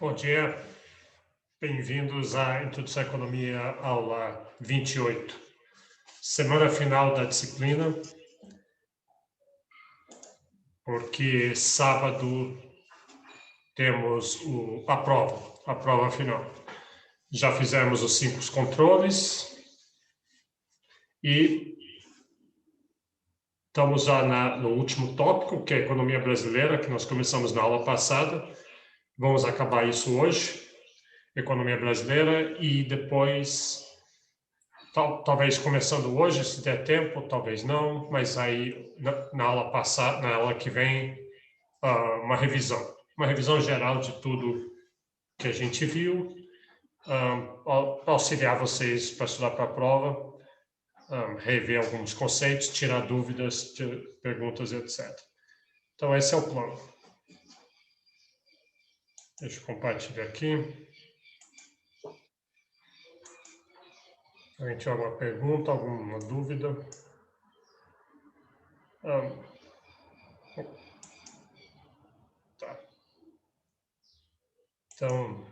Bom dia, bem-vindos à Introdução à Economia, aula 28. Semana final da disciplina, porque sábado temos a prova final. Já fizemos os 5 controles e estamos já no último tópico, que é a economia brasileira, que nós começamos na aula passada. Vamos acabar isso hoje, economia brasileira, e depois talvez começando hoje, se der tempo, talvez não, mas aí na aula passada, na aula que vem, uma revisão geral de tudo que a gente viu, auxiliar vocês para estudar para a prova, rever alguns conceitos, tirar dúvidas, perguntas, etc. Então, esse é o plano. Deixa eu compartilhar aqui. Alguém tiver alguma pergunta, alguma dúvida? Tá. Então,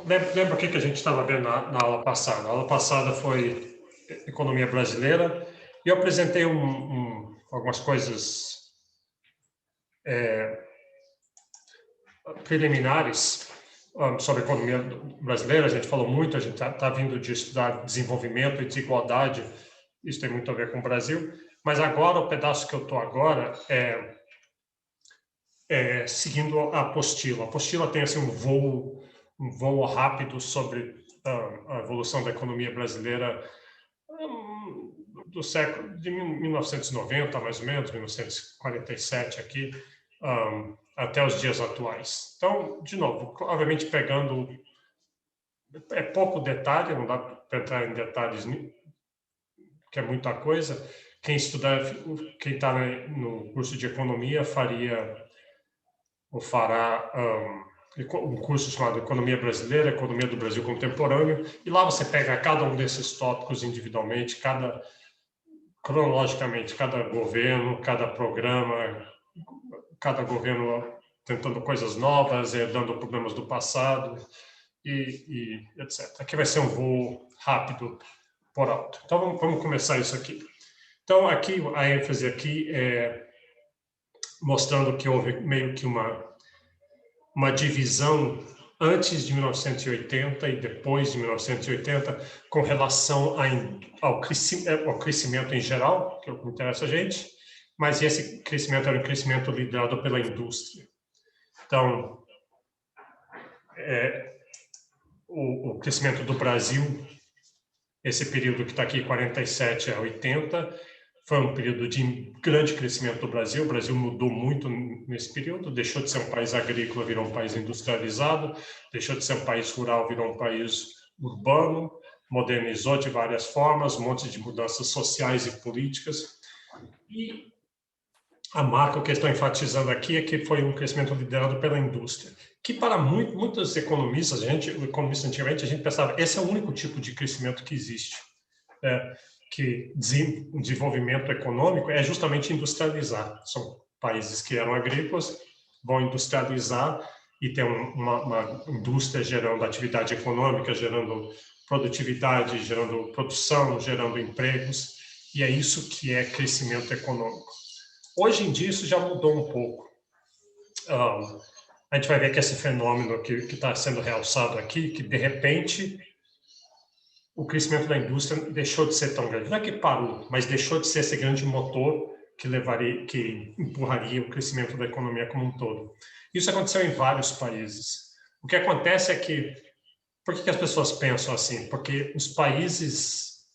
lembra o que a gente estava vendo na aula passada? A aula passada foi economia brasileira e eu apresentei algumas coisas preliminares sobre a economia brasileira. A gente falou muito, a gente está vindo de estudar desenvolvimento e desigualdade, isso tem muito a ver com o Brasil, mas agora, o pedaço que eu estou agora seguindo a apostila. A apostila tem assim, um voo rápido sobre a evolução da economia brasileira do século de 1990, mais ou menos, 1947 aqui, até os dias atuais. Então, de novo, obviamente pegando pouco detalhe, não dá para entrar em detalhes, que é muita coisa. Quem estudar, quem está no curso de economia fará um curso chamado Economia Brasileira, Economia do Brasil Contemporâneo, e lá você pega cada um desses tópicos individualmente, cronologicamente, cada governo, cada programa, cada governo tentando coisas novas, dando problemas do passado, e etc. Aqui vai ser um voo rápido por alto. Então, vamos começar isso aqui. Então, aqui, a ênfase aqui é mostrando que houve meio que uma divisão antes de 1980 e depois de 1980 com relação ao crescimento em geral, que é o que interessa a gente, mas esse crescimento era um crescimento liderado pela indústria. Então, o crescimento do Brasil, esse período que está aqui, 47 a 80, foi um período de grande crescimento do Brasil. O Brasil mudou muito nesse período, deixou de ser um país agrícola, virou um país industrializado, deixou de ser um país rural, virou um país urbano, modernizou de várias formas, um monte de mudanças sociais e políticas. E a marca que eu estou enfatizando aqui é que foi um crescimento liderado pela indústria, que para muitos economistas, antigamente, a gente pensava esse é o único tipo de crescimento que existe. Que o desenvolvimento econômico é justamente industrializar. São países que eram agrícolas, vão industrializar e ter uma indústria gerando atividade econômica, gerando produtividade, gerando produção, gerando empregos, e é isso que é crescimento econômico. Hoje em dia isso já mudou um pouco. A gente vai ver que esse fenômeno que está sendo realçado aqui, que de repente o crescimento da indústria deixou de ser tão grande. Não é que parou, mas deixou de ser esse grande motor que empurraria o crescimento da economia como um todo. Isso aconteceu em vários países. O que acontece é que, por que as pessoas pensam assim? Porque os países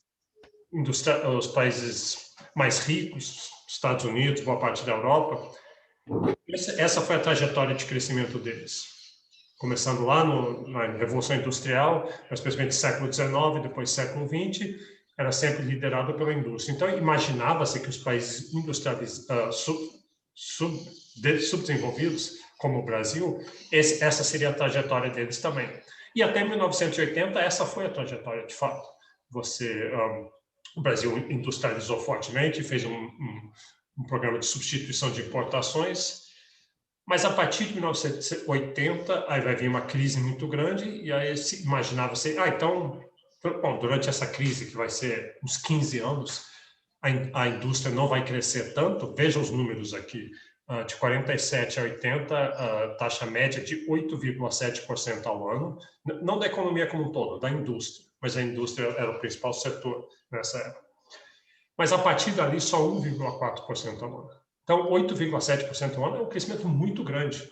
mais ricos, Estados Unidos, boa parte da Europa, essa foi a trajetória de crescimento deles. Começando lá na Revolução Industrial, especialmente século XIX, depois século XX, era sempre liderado pela indústria. Então, imaginava-se que os países subdesenvolvidos, como o Brasil, essa seria a trajetória deles também. E até 1980, essa foi a trajetória de fato. O Brasil industrializou fortemente, fez um programa de substituição de importações, Mas a partir de 1980, aí vai vir uma crise muito grande, e aí se imaginava assim, então, bom, durante essa crise, que vai ser uns 15 anos, a indústria não vai crescer tanto. Veja os números aqui, de 47 a 80, a taxa média de 8,7% ao ano, não da economia como um todo, da indústria, mas a indústria era o principal setor nessa época. Mas a partir dali, só 1,4% ao ano. Então, 8,7% ao ano é um crescimento muito grande.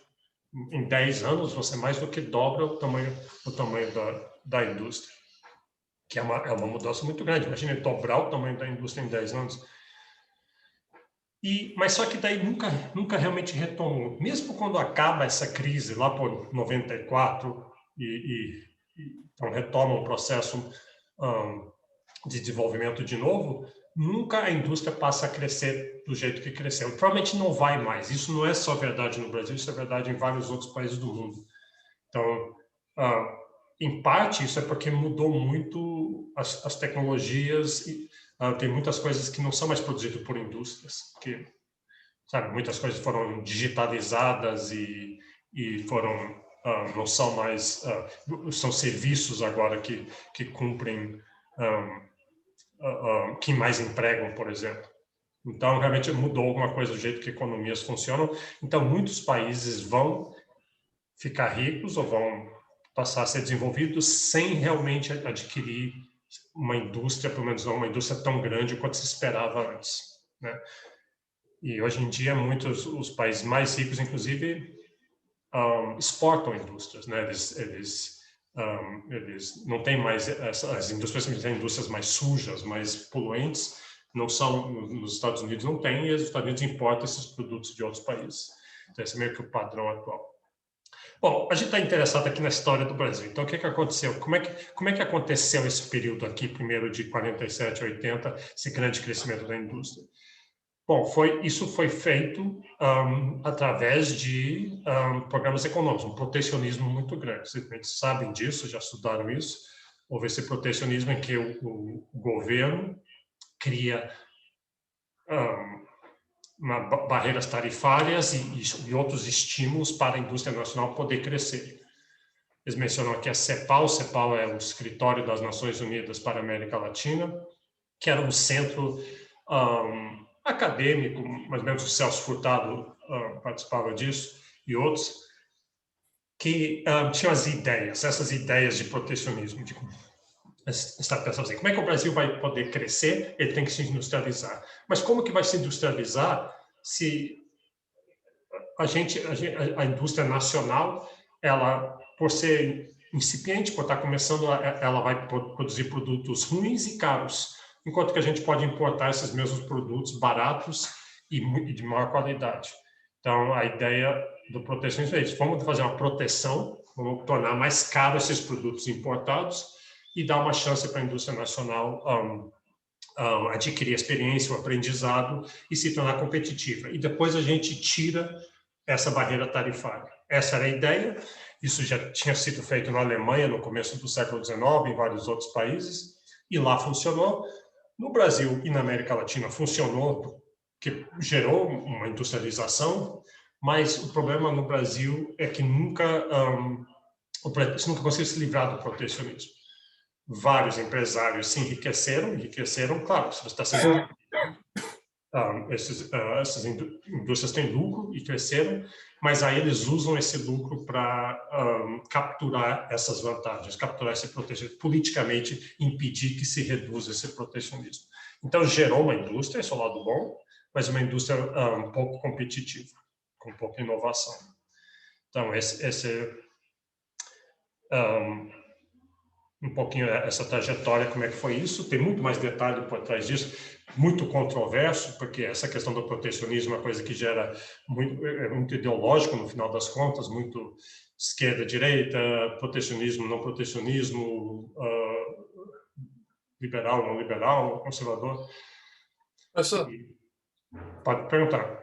Em 10 anos, você mais do que dobra o tamanho da indústria, que é uma mudança muito grande. Imagina dobrar o tamanho da indústria em 10 anos. Mas só que daí nunca realmente retomou. Mesmo quando acaba essa crise, lá por 94, então retoma o processo de desenvolvimento de novo, nunca a indústria passa a crescer do jeito que cresceu. Provavelmente não vai mais. Isso não é só verdade no Brasil, isso é verdade em vários outros países do mundo. Então, em parte, isso é porque mudou muito as tecnologias. Tem muitas coisas que não são mais produzidas por indústrias, que, sabe, muitas coisas foram digitalizadas e foram não são mais são serviços agora que cumprem que mais empregam, por exemplo. Então, realmente mudou alguma coisa do jeito que economias funcionam. Então, muitos países vão ficar ricos ou vão passar a ser desenvolvidos sem realmente adquirir uma indústria, pelo menos não uma indústria tão grande quanto se esperava antes, né? E hoje em dia, muitos os países mais ricos, inclusive, exportam indústrias, né? Eles não têm mais as indústrias, têm indústrias mais sujas, mais poluentes, não são nos Estados Unidos, não tem, e os Estados Unidos importam esses produtos de outros países. Então esse é meio que o padrão atual. Bom, a gente está interessado aqui na história do Brasil. Então, o que aconteceu? Como é que aconteceu esse período aqui, primeiro de 47 a 80, esse grande crescimento da indústria? Bom, isso foi feito através de programas econômicos, um protecionismo muito grande. Vocês sabem disso, já estudaram isso. Houve esse protecionismo em que o governo cria barreiras tarifárias e outros estímulos para a indústria nacional poder crescer. Eles mencionam aqui a CEPAL. CEPAL é o Escritório das Nações Unidas para a América Latina, que era um centro acadêmico, mais ou menos o Celso Furtado participava disso, e outros, que tinham essas ideias de protecionismo, de está pensando assim, como é que o Brasil vai poder crescer? Ele tem que se industrializar. Mas como que vai se industrializar se a indústria nacional, ela, por ser incipiente, por estar começando, ela vai produzir produtos ruins e caros, enquanto que a gente pode importar esses mesmos produtos baratos e de maior qualidade. Então, a ideia do protecionismo é isso: vamos fazer uma proteção, vamos tornar mais caro esses produtos importados e dar uma chance para a indústria nacional adquirir experiência, o aprendizado e se tornar competitiva. E depois a gente tira essa barreira tarifária. Essa era a ideia. Isso já tinha sido feito na Alemanha no começo do século XIX, em vários outros países, e lá funcionou. No Brasil e na América Latina funcionou, que gerou uma industrialização, mas o problema no Brasil é que nunca conseguiu se livrar do protecionismo. Vários empresários se enriqueceram, claro, se você está sendo essas indústrias têm lucro e cresceram, mas aí eles usam esse lucro para capturar essas vantagens, capturar esse protecionismo, politicamente impedir que se reduza esse protecionismo. Então, gerou uma indústria, esse é o lado bom, mas uma indústria um pouco competitiva, com pouca inovação. Então, esse um pouquinho essa trajetória, como é que foi isso. Tem muito mais detalhe por trás disso, muito controverso, porque essa questão do protecionismo é uma coisa que gera muito ideológico, no final das contas, muito esquerda, direita, protecionismo, não protecionismo, liberal, não liberal, conservador. Professor, Pode perguntar.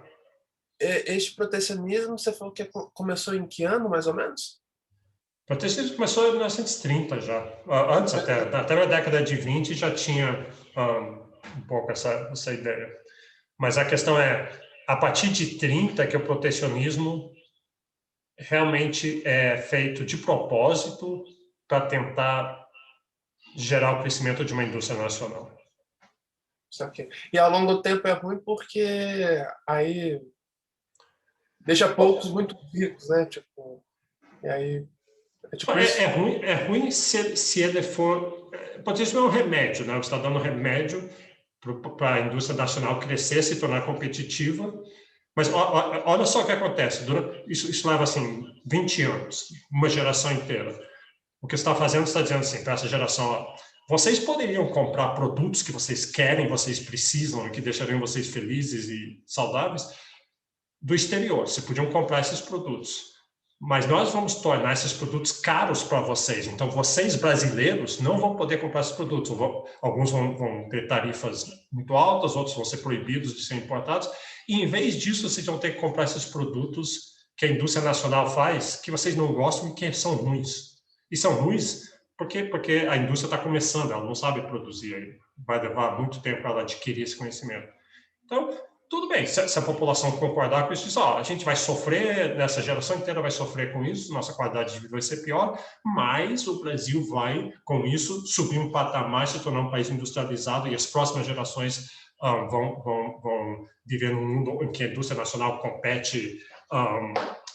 este protecionismo, você falou que começou em que ano, mais ou menos? O protecionismo começou em 1930 já. Antes, até na década de 20, já tinha um pouco essa ideia. Mas a questão é, a partir de 30 que o protecionismo realmente é feito de propósito para tentar gerar o crescimento de uma indústria nacional. Isso aqui. E ao longo do tempo é ruim porque aí deixa poucos muito ricos, né? Tipo, e aí é tipo isso. É ruim se ele for... Pode ser um remédio, né? Você está dando remédio para a indústria nacional crescer, se tornar competitiva. Mas olha só o que acontece. Isso leva, assim, 20 anos, uma geração inteira. O que você está fazendo, você está dizendo assim, para essa geração, ó, vocês poderiam comprar produtos que vocês querem, vocês precisam, que deixariam vocês felizes e saudáveis, do exterior. Vocês podiam comprar esses produtos. Mas nós vamos tornar esses produtos caros para vocês. Então, vocês brasileiros não vão poder comprar esses produtos. Alguns vão ter tarifas muito altas, outros vão ser proibidos de serem importados. E, em vez disso, vocês vão ter que comprar esses produtos que a indústria nacional faz, que vocês não gostam e que são ruins. E são ruins porque a indústria está começando, ela não sabe produzir ainda. Vai levar muito tempo para ela adquirir esse conhecimento. Então, tudo bem, se a população concordar com isso, diz, a gente vai sofrer, nessa geração inteira vai sofrer com isso, nossa qualidade de vida vai ser pior, mas o Brasil vai, com isso, subir um patamar, se tornar um país industrializado e as próximas gerações vão viver num mundo em que a indústria nacional compete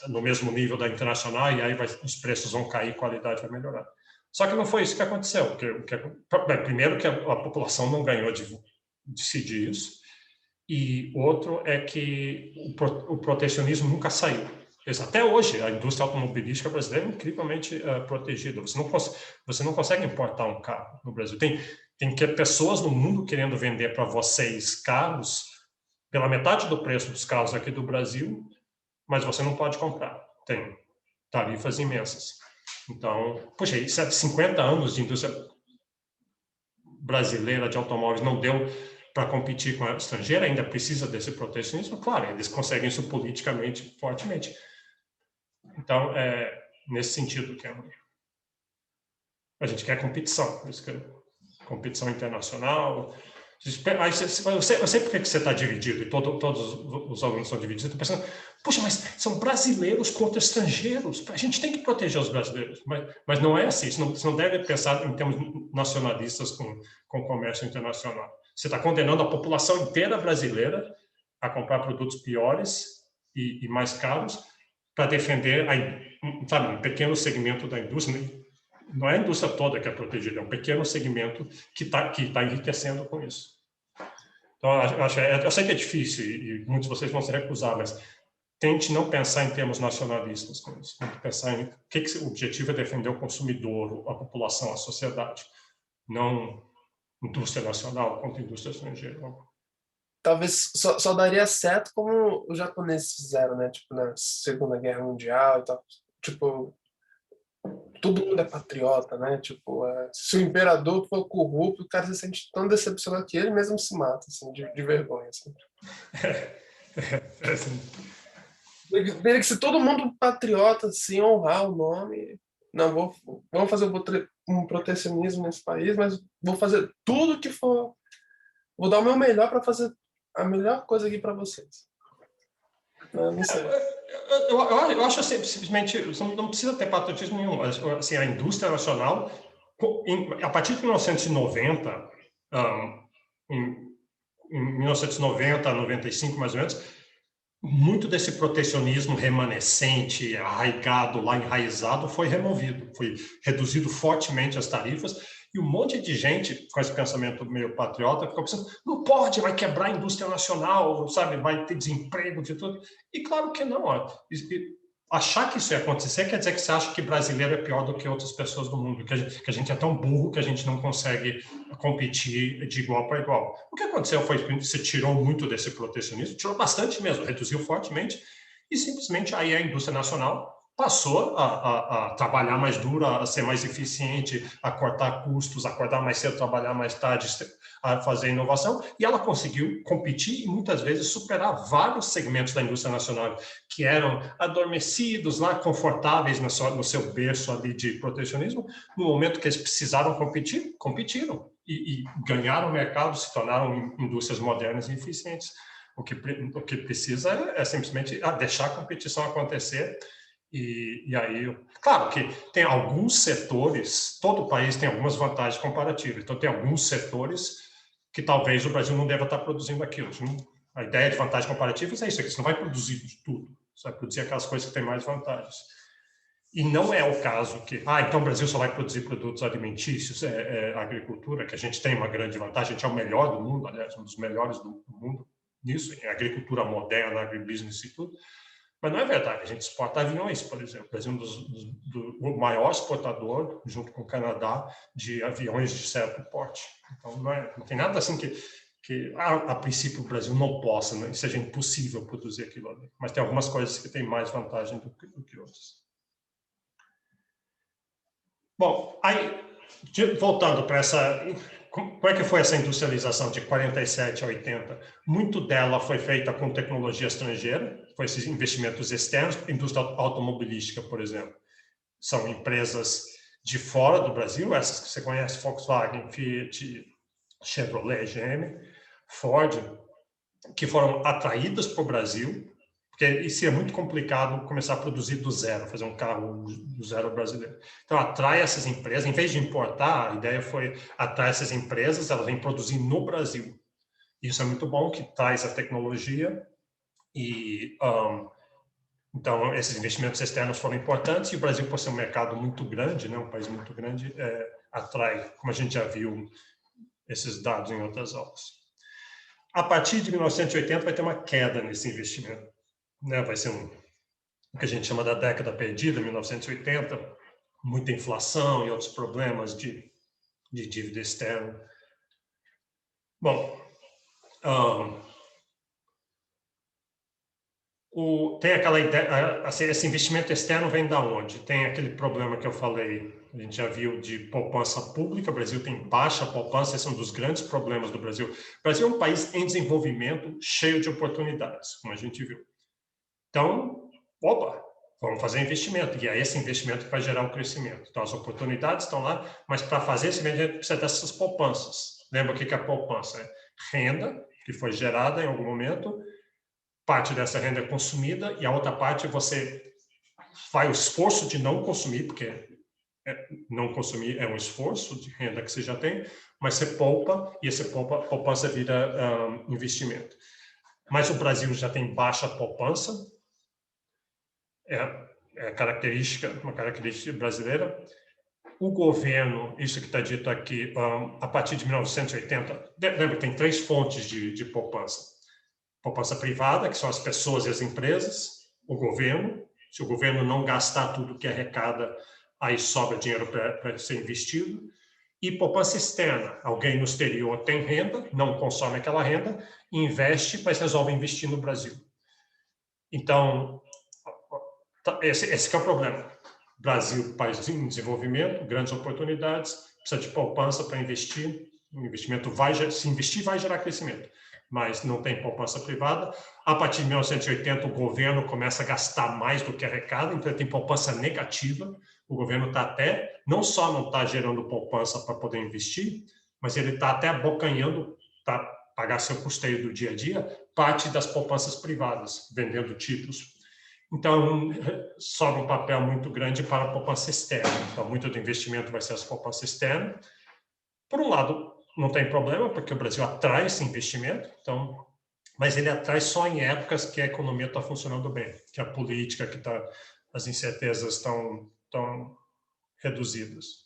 no mesmo nível da internacional e aí os preços vão cair, a qualidade vai melhorar. Só que não foi isso que aconteceu. Primeiro que a população não ganhou de decidir isso, e outro é que o protecionismo nunca saiu. Até hoje, a indústria automobilística brasileira é incrivelmente protegida. Você não consegue importar um carro no Brasil. Tem pessoas no mundo querendo vender para vocês carros pela metade do preço dos carros aqui do Brasil, mas você não pode comprar. Tem tarifas imensas. Então, poxa, 50 anos de indústria brasileira de automóveis não deu para competir com a estrangeira, ainda precisa desse protecionismo, claro, eles conseguem isso politicamente, fortemente. Então, nesse sentido que a gente quer competição, por isso que competição internacional. Eu sei por que você está dividido, e todos os alunos são divididos, eu estou pensando, puxa, mas são brasileiros contra estrangeiros, a gente tem que proteger os brasileiros, mas não é assim, você não deve pensar em termos nacionalistas com comércio internacional. Você está condenando a população inteira brasileira a comprar produtos piores e mais caros para defender, sabe, um pequeno segmento da indústria. Não é a indústria toda que é protegida, é um pequeno segmento que tá enriquecendo com isso. Então, eu sei que é difícil e muitos de vocês vão se recusar, mas tente não pensar em termos nacionalistas com isso. Tente pensar em que o objetivo é defender o consumidor, a população, a sociedade, não indústria nacional contra indústria estrangeira. Talvez só daria certo como os japoneses fizeram, né? Tipo, na Segunda Guerra Mundial e tal. Tipo, todo mundo é patriota, né? Tipo, se o imperador for corrupto, o cara se sente tão decepcionado que ele mesmo se mata, assim, de vergonha. Assim. Teria que ser todo mundo patriota, assim, honrar o nome. Não, vamos fazer um protecionismo nesse país, mas vou fazer tudo que for. Vou dar o meu melhor para fazer a melhor coisa aqui para vocês. Não sei. Eu acho assim, simplesmente, não precisa ter patriotismo nenhum. Assim, a indústria nacional, a partir de 1990, em 1990 a 95, mais ou menos, muito desse protecionismo remanescente, arraigado, lá enraizado, foi removido. Foi reduzido fortemente as tarifas. E um monte de gente com esse pensamento meio patriota ficou pensando, não pode, vai quebrar a indústria nacional, sabe, vai ter desemprego de tudo. E claro que não. Achar que isso ia acontecer quer dizer que você acha que brasileiro é pior do que outras pessoas do mundo, que a gente é tão burro que a gente não consegue competir de igual para igual. O que aconteceu foi que você tirou muito desse protecionismo, tirou bastante mesmo, reduziu fortemente, e simplesmente aí a indústria nacional passou a trabalhar mais duro, a ser mais eficiente, a cortar custos, a acordar mais cedo, trabalhar mais tarde, a fazer inovação, e ela conseguiu competir e muitas vezes superar vários segmentos da indústria nacional que eram adormecidos lá, confortáveis no seu berço ali de protecionismo. No momento que eles precisaram competir, competiram e ganharam o mercado, se tornaram indústrias modernas e eficientes. O que precisa é simplesmente deixar a competição acontecer E aí, claro que tem alguns setores, todo país tem algumas vantagens comparativas. Então, tem alguns setores que talvez o Brasil não deva estar produzindo aquilo. A ideia de vantagens comparativas é isso aqui, você não vai produzir de tudo, você vai produzir aquelas coisas que têm mais vantagens. E não é o caso que, então o Brasil só vai produzir produtos alimentícios, a agricultura, que a gente tem uma grande vantagem, a gente é o melhor do mundo, aliás, um dos melhores do mundo nisso, em agricultura moderna, agribusiness e tudo. Mas não é verdade, a gente exporta aviões, por exemplo. O Brasil é o maior exportador, junto com o Canadá, de aviões de certo porte. Então, não tem nada assim que a princípio, o Brasil não possa, né? Seja impossível produzir aquilo ali. Mas tem algumas coisas que têm mais vantagem do que outras. Bom, aí, voltando para essa... Como é que foi essa industrialização de 47 a 80? Muito dela foi feita com tecnologia estrangeira, com esses investimentos externos. Indústria automobilística, por exemplo, são empresas de fora do Brasil, essas que você conhece, Volkswagen, Fiat, Chevrolet, GM, Ford, que foram atraídas para o Brasil, porque isso é muito complicado começar a produzir do zero, fazer um carro do zero brasileiro. Então, atrai essas empresas, em vez de importar, a ideia foi atrair essas empresas, elas vêm produzir no Brasil. Isso é muito bom, que traz a tecnologia e... então, esses investimentos externos foram importantes e o Brasil, por ser um mercado muito grande, né, um país muito grande, atrai, como a gente já viu esses dados em outras aulas. A partir de 1980 vai ter uma queda nesse investimento, né? Vai ser o que a gente chama da década perdida, 1980, muita inflação e outros problemas de dívida externa. Bom, tem aquela ideia, assim, esse investimento externo vem da onde? Tem aquele problema que eu falei, a gente já viu, de poupança pública. O Brasil tem baixa poupança, esse é um dos grandes problemas do Brasil. O Brasil é um país em desenvolvimento, cheio de oportunidades, como a gente viu. Então, vamos fazer investimento, e é esse investimento que vai gerar o crescimento. Então, as oportunidades estão lá, mas para fazer esse investimento precisa dessas poupanças. Lembra o que é a poupança? É renda que foi gerada em algum momento, parte dessa renda é consumida e a outra parte você faz o esforço de não consumir, porque não consumir é um esforço de renda que você já tem, mas você poupa e essa poupança vira investimento. Mas o Brasil já tem baixa poupança, uma característica brasileira. O governo, isso que está dito aqui, a partir de 1980, lembra que tem 3 fontes de poupança. Poupança privada, que são as pessoas e as empresas, o governo, se o governo não gastar tudo que arrecada, aí sobra dinheiro para ser investido, e poupança externa, alguém no exterior tem renda, não consome aquela renda, investe, mas resolve investir no Brasil. Então, esse que é o problema. Brasil, país em desenvolvimento, grandes oportunidades, precisa de poupança para investir, o investimento se investir vai gerar crescimento, mas não tem poupança privada. A partir de 1980, o governo começa a gastar mais do que arrecada, então tem poupança negativa. O governo não só não está gerando poupança para poder investir, mas ele está até abocanhando, para pagar seu custeio do dia a dia, parte das poupanças privadas, vendendo títulos. Então, sobra um papel muito grande para a poupança externa. Então, muito do investimento vai ser essa poupança externa. Por um lado, não tem problema, porque o Brasil atrai esse investimento, mas ele atrai só em épocas que a economia está funcionando bem, que a política, as incertezas estão reduzidas.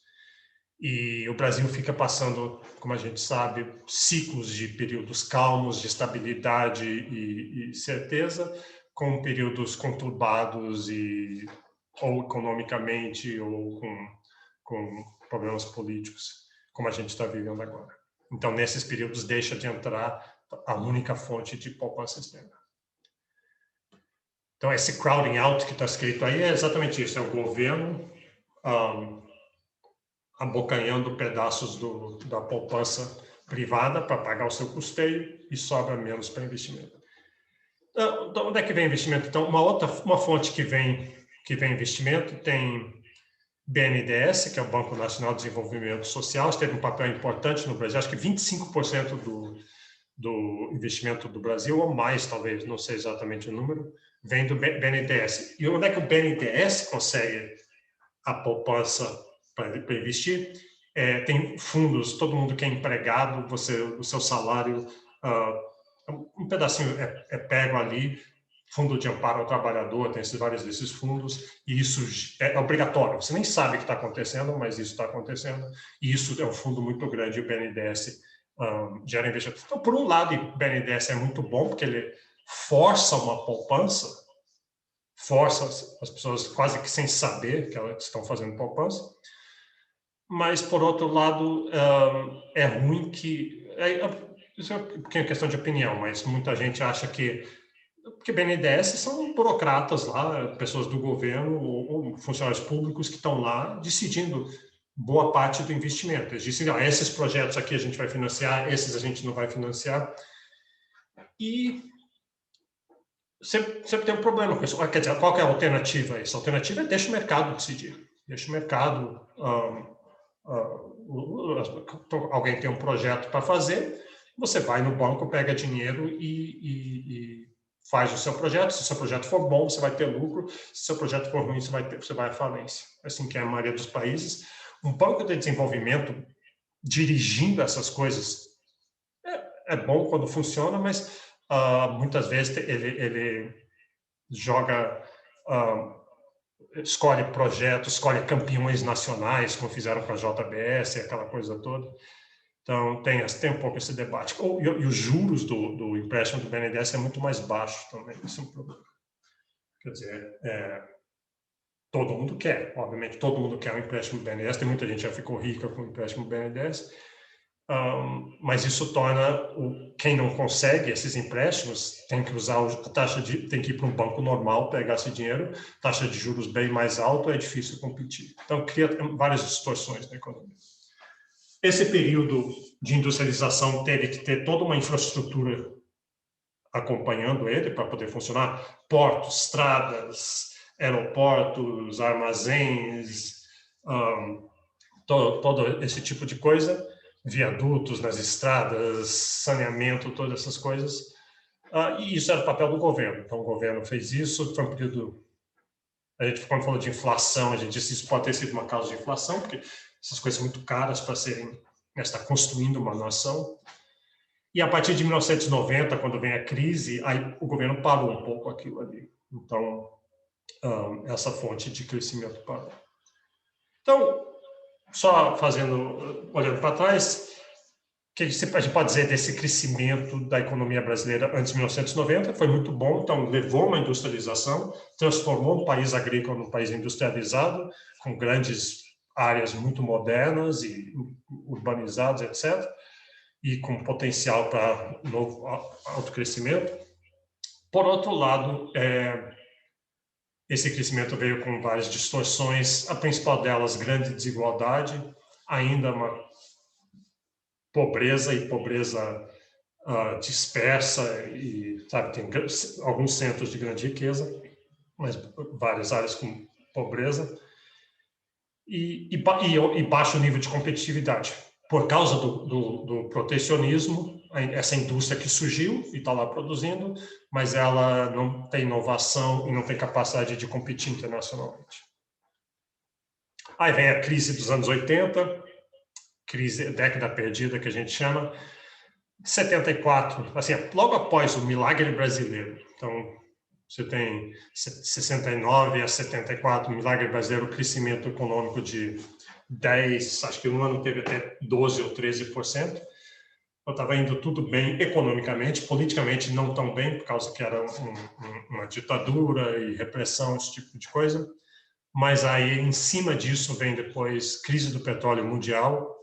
E o Brasil fica passando, como a gente sabe, ciclos de períodos calmos, de estabilidade e certeza, com períodos conturbados ou economicamente ou com problemas políticos, como a gente está vivendo agora. Então, nesses períodos, deixa de entrar a única fonte de poupança externa. Então, esse crowding out que está escrito aí é exatamente isso, é o governo abocanhando pedaços da poupança privada para pagar o seu custeio e sobra menos para investimento. Então, onde é que vem investimento? Então, uma fonte que vem investimento tem BNDES, que é o Banco Nacional de Desenvolvimento Social, teve um papel importante no Brasil, acho que 25% do investimento do Brasil, ou mais, talvez, não sei exatamente o número, vem do BNDES. E onde é que o BNDES consegue a poupança para investir? Tem fundos, todo mundo que é empregado, o seu salário, um pedacinho é pego ali, fundo de amparo ao trabalhador, tem vários desses fundos, e isso é obrigatório. Você nem sabe o que está acontecendo, mas isso está acontecendo, e isso é um fundo muito grande, o BNDES gera investimento. Então, por um lado, o BNDES é muito bom, porque ele força uma poupança, força as pessoas quase que sem saber que elas estão fazendo poupança, mas, por outro lado, é ruim que... Isso é um pouquinho questão de opinião, mas muita gente acha que... Porque BNDES são burocratas lá, pessoas do governo ou funcionários públicos que estão lá decidindo boa parte do investimento. Eles dizem, esses projetos aqui a gente vai financiar, esses a gente não vai financiar. E sempre tem um problema com isso. Quer dizer, qual que é a alternativa a isso? A alternativa é deixar o mercado decidir. Deixa o mercado... alguém tem um projeto para fazer, você vai no banco, pega dinheiro e faz o seu projeto. Se o seu projeto for bom, você vai ter lucro. Se o seu projeto for ruim, você vai à falência. Assim que é a maioria dos países. Um banco de desenvolvimento dirigindo essas coisas é bom quando funciona, mas muitas vezes ele joga... escolhe projetos, escolhe campeões nacionais, como fizeram com a JBS, aquela coisa toda. Então, tem um pouco esse debate. E os juros do empréstimo do BNDES é muito mais baixo também, isso é um problema. Quer dizer, todo mundo quer, obviamente, todo mundo quer um empréstimo do BNDES, tem muita gente que já ficou rica com o empréstimo do BNDES, mas isso torna quem não consegue esses empréstimos tem que usar tem que ir para um banco normal pegar esse dinheiro, taxa de juros bem mais alta, é difícil competir. Então cria várias distorções na economia. Esse período de industrialização teve que ter toda uma infraestrutura acompanhando ele para poder funcionar, portos, estradas, aeroportos, armazéns, todo esse tipo de coisa, viadutos nas estradas, saneamento, todas essas coisas. E isso era o papel do governo. Então, o governo fez isso. Foi um período... quando falou de inflação, a gente disse que isso pode ter sido uma causa de inflação, porque essas coisas são muito caras para estar construindo uma nação. E a partir de 1990, quando vem a crise, aí o governo parou um pouco aquilo ali. Então, essa fonte de crescimento parou. Então, só olhando para trás, o que a gente pode dizer desse crescimento da economia brasileira antes de 1990? Foi muito bom, então levou uma industrialização, transformou um país agrícola num país industrializado, com grandes áreas muito modernas e urbanizadas, etc., e com potencial para novo alto crescimento. Por outro lado, esse crescimento veio com várias distorções, a principal delas, grande desigualdade, ainda uma pobreza dispersa, e tem alguns centros de grande riqueza, mas várias áreas com pobreza, e baixo nível de competitividade. Por causa do protecionismo, essa indústria que surgiu e está lá produzindo, mas ela não tem inovação e não tem capacidade de competir internacionalmente. Aí vem a crise dos anos 80, década perdida, que a gente chama, 74, assim, logo após o milagre brasileiro. Então, você tem 69 a 74, milagre brasileiro, crescimento econômico de 10, acho que no ano teve até 12 ou 13%. Então, estava indo tudo bem economicamente, politicamente não tão bem, por causa que era uma ditadura e repressão, esse tipo de coisa. Mas aí, em cima disso, vem depois crise do petróleo mundial,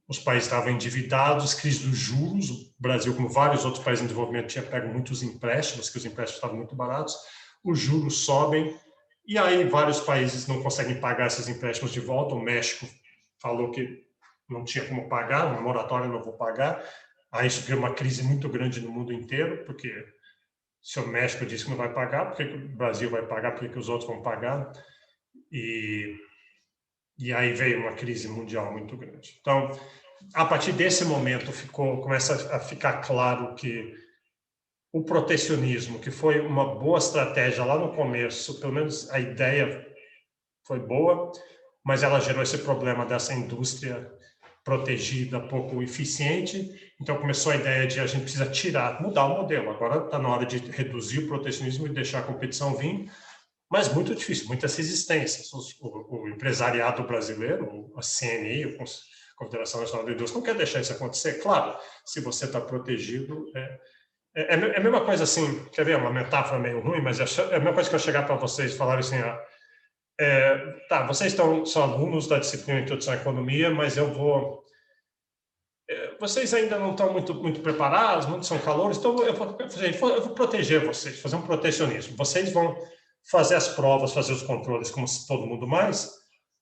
os países estavam endividados, crise dos juros, o Brasil, como vários outros países em desenvolvimento, tinha pego muitos empréstimos, que os empréstimos estavam muito baratos, os juros sobem, e aí vários países não conseguem pagar esses empréstimos de volta. O México falou que não tinha como pagar, uma moratória, não vou pagar. Aí isso criou uma crise muito grande no mundo inteiro, porque se o México disse que não vai pagar, por que o Brasil vai pagar, por que os outros vão pagar? E aí veio uma crise mundial muito grande. Então, a partir desse momento, começa a ficar claro que o protecionismo, que foi uma boa estratégia lá no começo, pelo menos a ideia foi boa, mas ela gerou esse problema dessa indústria protegida, pouco eficiente. Então começou a ideia de a gente precisa mudar o modelo. Agora está na hora de reduzir o protecionismo e deixar a competição vir, mas muito difícil, muitas resistências. O empresariado brasileiro, a CNI, a Confederação Nacional da Indústria, não quer deixar isso acontecer. Claro, se você está protegido, é a mesma coisa assim, quer ver, uma metáfora meio ruim, mas é a mesma coisa que eu chegar para vocês e falar assim, tá, vocês são alunos da disciplina de Introdução à Economia, mas vocês ainda não estão muito preparados, muitos são calouros, então eu vou proteger vocês, fazer um protecionismo. Vocês vão fazer as provas, fazer os controles como todo mundo mais,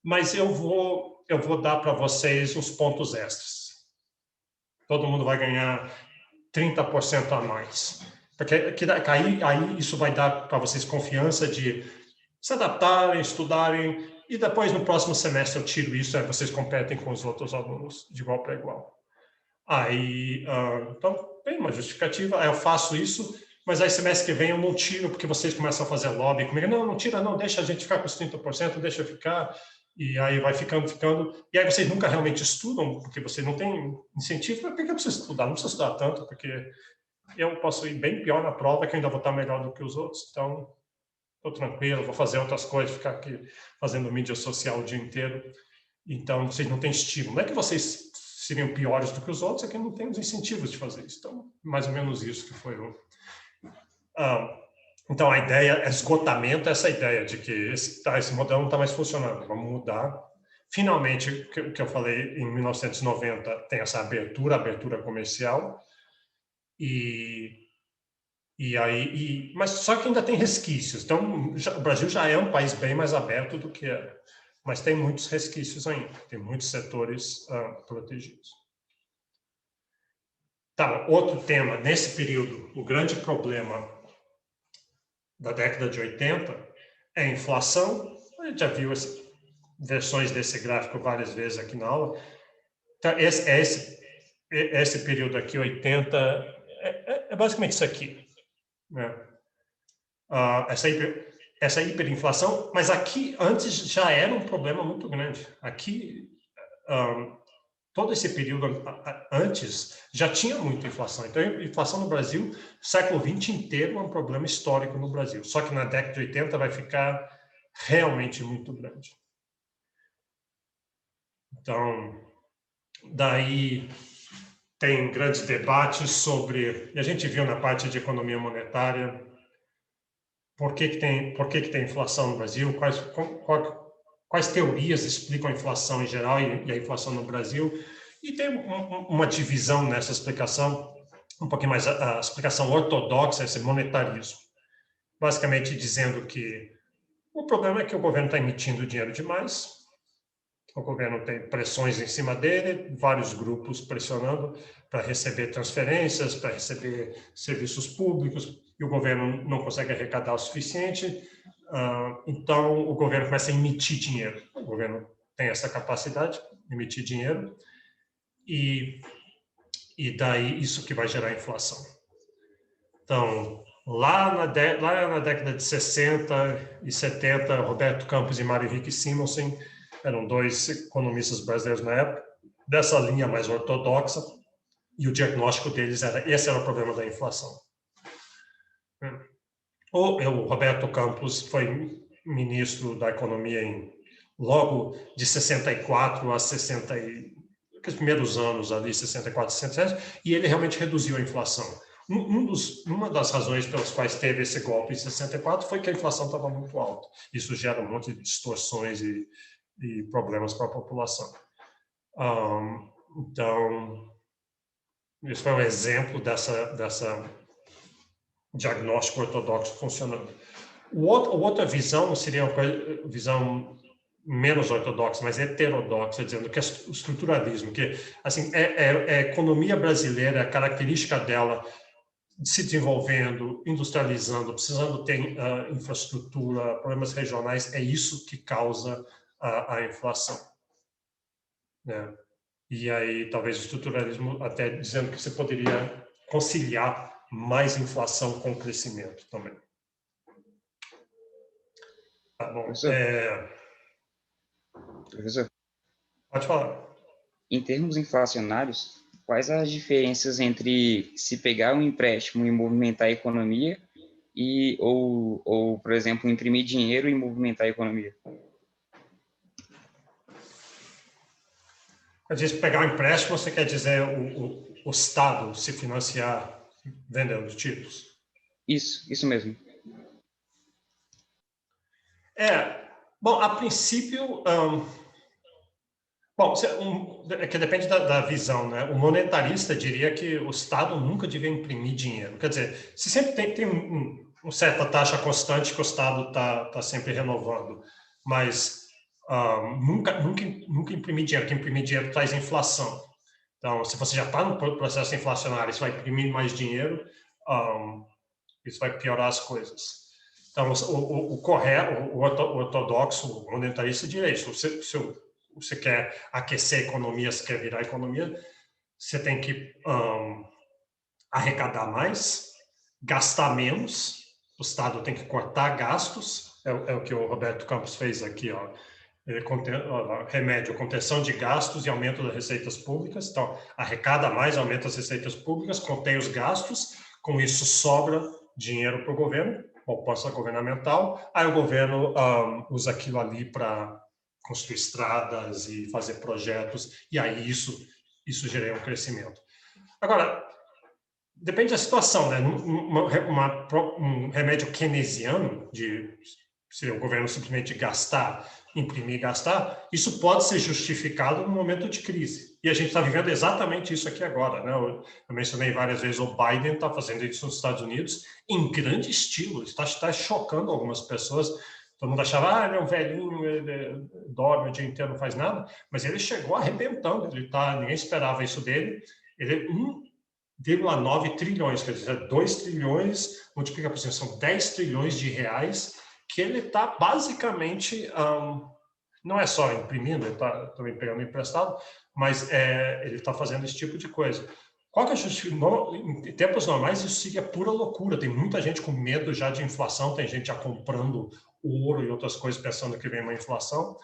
mas eu vou dar para vocês uns pontos extras. Todo mundo vai ganhar 30% a mais. Porque aí isso vai dar para vocês confiança de se adaptarem, estudarem, e depois no próximo semestre eu tiro isso, aí vocês competem com os outros alunos de igual para igual. Aí, então, tem uma justificativa, aí eu faço isso, mas aí semestre que vem eu não tiro, porque vocês começam a fazer lobby comigo. Não tira, não, deixa a gente ficar com os 30%, deixa eu ficar, e aí vai ficando, e aí vocês nunca realmente estudam, porque você não tem incentivo. Por que eu preciso estudar? Não preciso estudar tanto, porque eu posso ir bem pior na prova, que eu ainda vou estar melhor do que os outros. Então, estou tranquilo, vou fazer outras coisas, ficar aqui fazendo mídia social o dia inteiro. Então, vocês não têm estímulo. Não é que vocês seriam piores do que os outros, é que não tem os incentivos de fazer isso. Então, mais ou menos isso que foi o... Então, a ideia, esgotamento, é essa ideia de que esse modelo não está mais funcionando, vamos mudar. Finalmente, o que eu falei em 1990, tem essa abertura comercial, mas só que ainda tem resquícios. Então, o Brasil já é um país bem mais aberto do que era, mas tem muitos resquícios ainda, tem muitos setores protegidos. Tá, outro tema, nesse período, o grande problema da década de 80 é a inflação. A gente já viu versões desse gráfico várias vezes aqui na aula. Então, esse período aqui, 80, é basicamente isso aqui, né? Essa hiperinflação, mas aqui antes já era um problema muito grande. Aqui, todo esse período antes já tinha muita inflação. Então, a inflação no Brasil, século XX inteiro, é um problema histórico no Brasil. Só que na década de 80 vai ficar realmente muito grande. Então, daí tem grandes debates sobre... E a gente viu na parte de economia monetária por que tem inflação no Brasil, quais teorias explicam a inflação em geral e a inflação no Brasil. E tem uma divisão nessa explicação, um pouquinho mais a explicação ortodoxa, esse monetarismo. Basicamente dizendo que o problema é que o governo está emitindo dinheiro demais, o governo tem pressões em cima dele, vários grupos pressionando para receber transferências, para receber serviços públicos, e o governo não consegue arrecadar o suficiente, então o governo começa a emitir dinheiro. O governo tem essa capacidade de emitir dinheiro, e daí isso que vai gerar inflação. Então, lá na década de 60 e 70, Roberto Campos e Mário Henrique Simonsen eram dois economistas brasileiros na época, dessa linha mais ortodoxa, e o diagnóstico deles esse era o problema da inflação. O Roberto Campos foi ministro da Economia logo de 64 a 60, os primeiros anos ali, 64, 67, e ele realmente reduziu a inflação. Uma das razões pelas quais teve esse golpe em 64 foi que a inflação estava muito alta. Isso gera um monte de distorções e problemas para a população. Então, isso foi um exemplo dessa diagnóstico ortodoxo funcionando. Outra visão seria uma visão menos ortodoxa, mas heterodoxa, dizendo que é o estruturalismo, que assim, a economia brasileira, a característica dela se desenvolvendo, industrializando, precisando ter infraestrutura, problemas regionais, é isso que causa a inflação, né? E aí talvez o estruturalismo até dizendo que você poderia conciliar mais inflação com crescimento também. Tá bom. Professor, pode falar. Em termos inflacionários, quais as diferenças entre se pegar um empréstimo e movimentar a economia ou, por exemplo, imprimir dinheiro e movimentar a economia? Quer dizer, pegar um empréstimo, você quer dizer o Estado se financiar vendendo títulos? Isso mesmo. Bom, a princípio, bom, é que depende da visão, né? O monetarista diria que o Estado nunca devia imprimir dinheiro. Quer dizer, se sempre tem uma certa taxa constante que o Estado está sempre renovando, mas nunca imprimir dinheiro, porque imprimir dinheiro traz inflação. Então, se você já está no processo inflacionário, você vai imprimir mais dinheiro, isso vai piorar as coisas. Então, o ortodoxo, o monetarista diria isso. Você quer aquecer a economia, você quer virar a economia, você tem que arrecadar mais, gastar menos, o Estado tem que cortar gastos, é o que o Roberto Campos fez aqui, ó. Remédio, contenção de gastos e aumento das receitas públicas. Então, arrecada mais, aumenta as receitas públicas, contém os gastos, com isso sobra dinheiro para o governo, poupança governamental, aí o governo usa aquilo ali para construir estradas e fazer projetos, e aí isso gera um crescimento. Agora, depende da situação, né? Um remédio keynesiano, se o governo simplesmente gastar, imprimir e gastar, isso pode ser justificado no momento de crise. E a gente está vivendo exatamente isso aqui agora, né? Eu mencionei várias vezes, o Biden está fazendo isso nos Estados Unidos em grande estilo, está chocando algumas pessoas. Todo mundo achava, ele é um velhinho, ele dorme o dia inteiro, não faz nada, mas ele chegou arrebentando, ninguém esperava isso dele. Ele 1,9 trilhões, quer dizer, 2 trilhões, multiplica por cima, são 10 trilhões de reais, que ele está basicamente, não é só imprimindo, ele está também pegando emprestado, mas ele está fazendo esse tipo de coisa. Qual que é a justificativa? Em tempos normais, isso seria pura loucura. Tem muita gente com medo já de inflação, tem gente já comprando ouro e outras coisas pensando que vem uma inflação.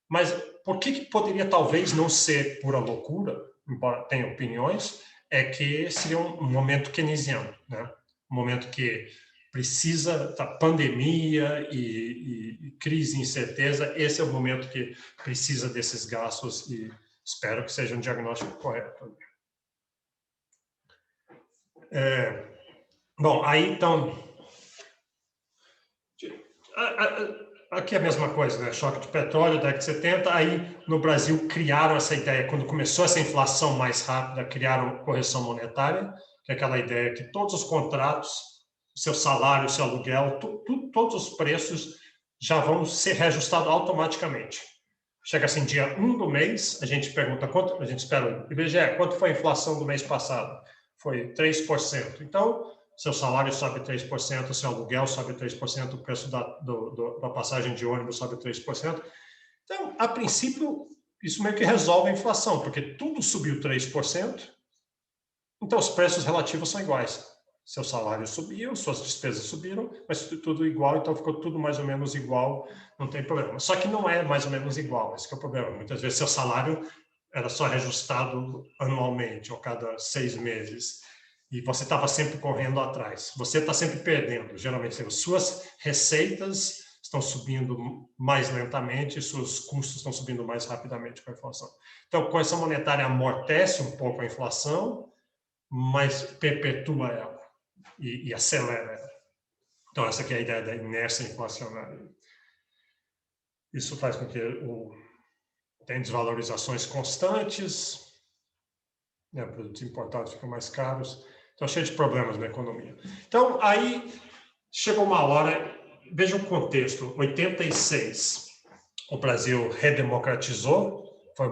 Mas por que poderia talvez não ser pura loucura, embora tenha opiniões, é que seria um momento keynesiano, né? Um momento que precisa da pandemia e crise e incerteza, esse é o momento que precisa desses gastos e espero que seja um diagnóstico correto. Bom, aí então, aqui é a mesma coisa, né? Choque de petróleo, década de 70, aí no Brasil criaram essa ideia, quando começou essa inflação mais rápida, criaram correção monetária, que é aquela ideia que todos os contratos, seu salário, seu aluguel, todos os preços já vão ser reajustados automaticamente. Chega assim, dia 1 do mês, a gente pergunta quanto, a gente espera, IBGE, quanto foi a inflação do mês passado? Foi 3%. Então, seu salário sobe 3%, seu aluguel sobe 3%, o preço da passagem de ônibus sobe 3%. Então, a princípio, isso meio que resolve a inflação, porque tudo subiu 3%, então os preços relativos são iguais. Seu salário subiu, suas despesas subiram, mas tudo igual, então ficou tudo mais ou menos igual, não tem problema. Só que não é mais ou menos igual, esse que é o problema. Muitas vezes seu salário era só reajustado anualmente, ou cada 6 meses, e você estava sempre correndo atrás. Você está sempre perdendo. Geralmente, suas receitas estão subindo mais lentamente, seus custos estão subindo mais rapidamente com a inflação. Então, a correção monetária amortece um pouco a inflação, mas perpetua ela e acelera ela. Então, essa aqui é a ideia da inércia inflacionária. Isso faz com que tem desvalorizações constantes, né, produtos importados ficam mais caros, então cheio de problemas na economia. Então, aí chegou uma hora, veja o contexto, 86, o Brasil redemocratizou, foi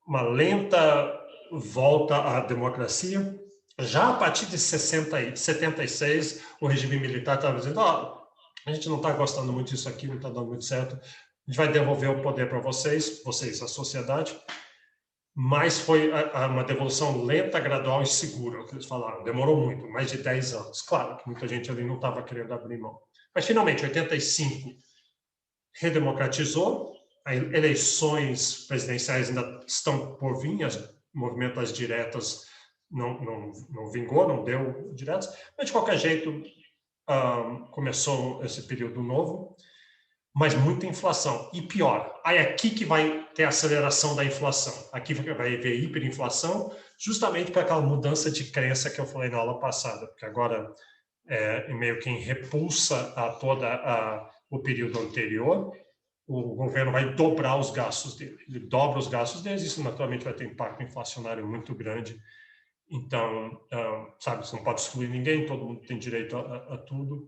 uma lenta volta à democracia. Já a partir de 76, o regime militar estava dizendo, a gente não está gostando muito disso aqui, não está dando muito certo, a gente vai devolver o poder para vocês, a sociedade. mas foi uma devolução lenta, gradual e segura, o que eles falaram. Demorou muito, mais de 10 anos. Claro que muita gente ali não estava querendo abrir mão. Mas, finalmente, em 85, redemocratizou, eleições presidenciais ainda estão por vir, as movimentos diretas não vingou, não deu diretas, mas, de qualquer jeito, começou esse período novo, mas muita inflação. E pior, aí aqui que vai ter a aceleração da inflação. Aqui vai haver hiperinflação, justamente para aquela mudança de crença que eu falei na aula passada, porque agora meio que em repulsa a o período anterior, o governo vai dobrar os gastos dele. Ele dobra os gastos deles, isso naturalmente vai ter impacto inflacionário muito grande. Então, sabe, você não pode excluir ninguém, todo mundo tem direito a tudo.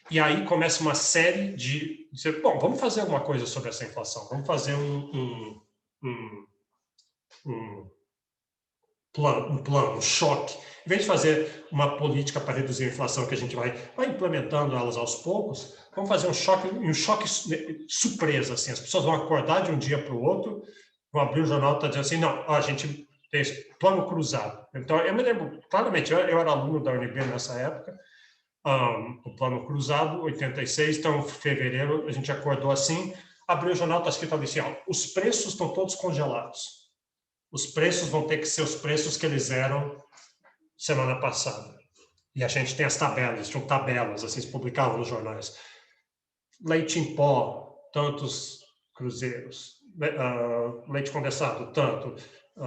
E aí começa uma série de dizer, bom, vamos fazer alguma coisa sobre essa inflação, vamos fazer um plano, um choque. Em vez de fazer uma política para reduzir a inflação que a gente vai implementando elas aos poucos, vamos fazer um choque surpresa. Assim, as pessoas vão acordar de um dia para o outro, vão abrir o jornal e está dizendo assim, não, a gente tem esse plano cruzado. Então, eu me lembro, claramente, eu era aluno da UNB nessa época, o plano cruzado, 86, então, em fevereiro, a gente acordou assim, abriu o jornal, está escrito ali assim, os preços estão todos congelados. Os preços vão ter que ser os preços que eles eram semana passada. E a gente tem as tabelas, tinham tabelas, assim, se publicavam nos jornais. Leite em pó, tantos cruzeiros. Leite condensado, tanto.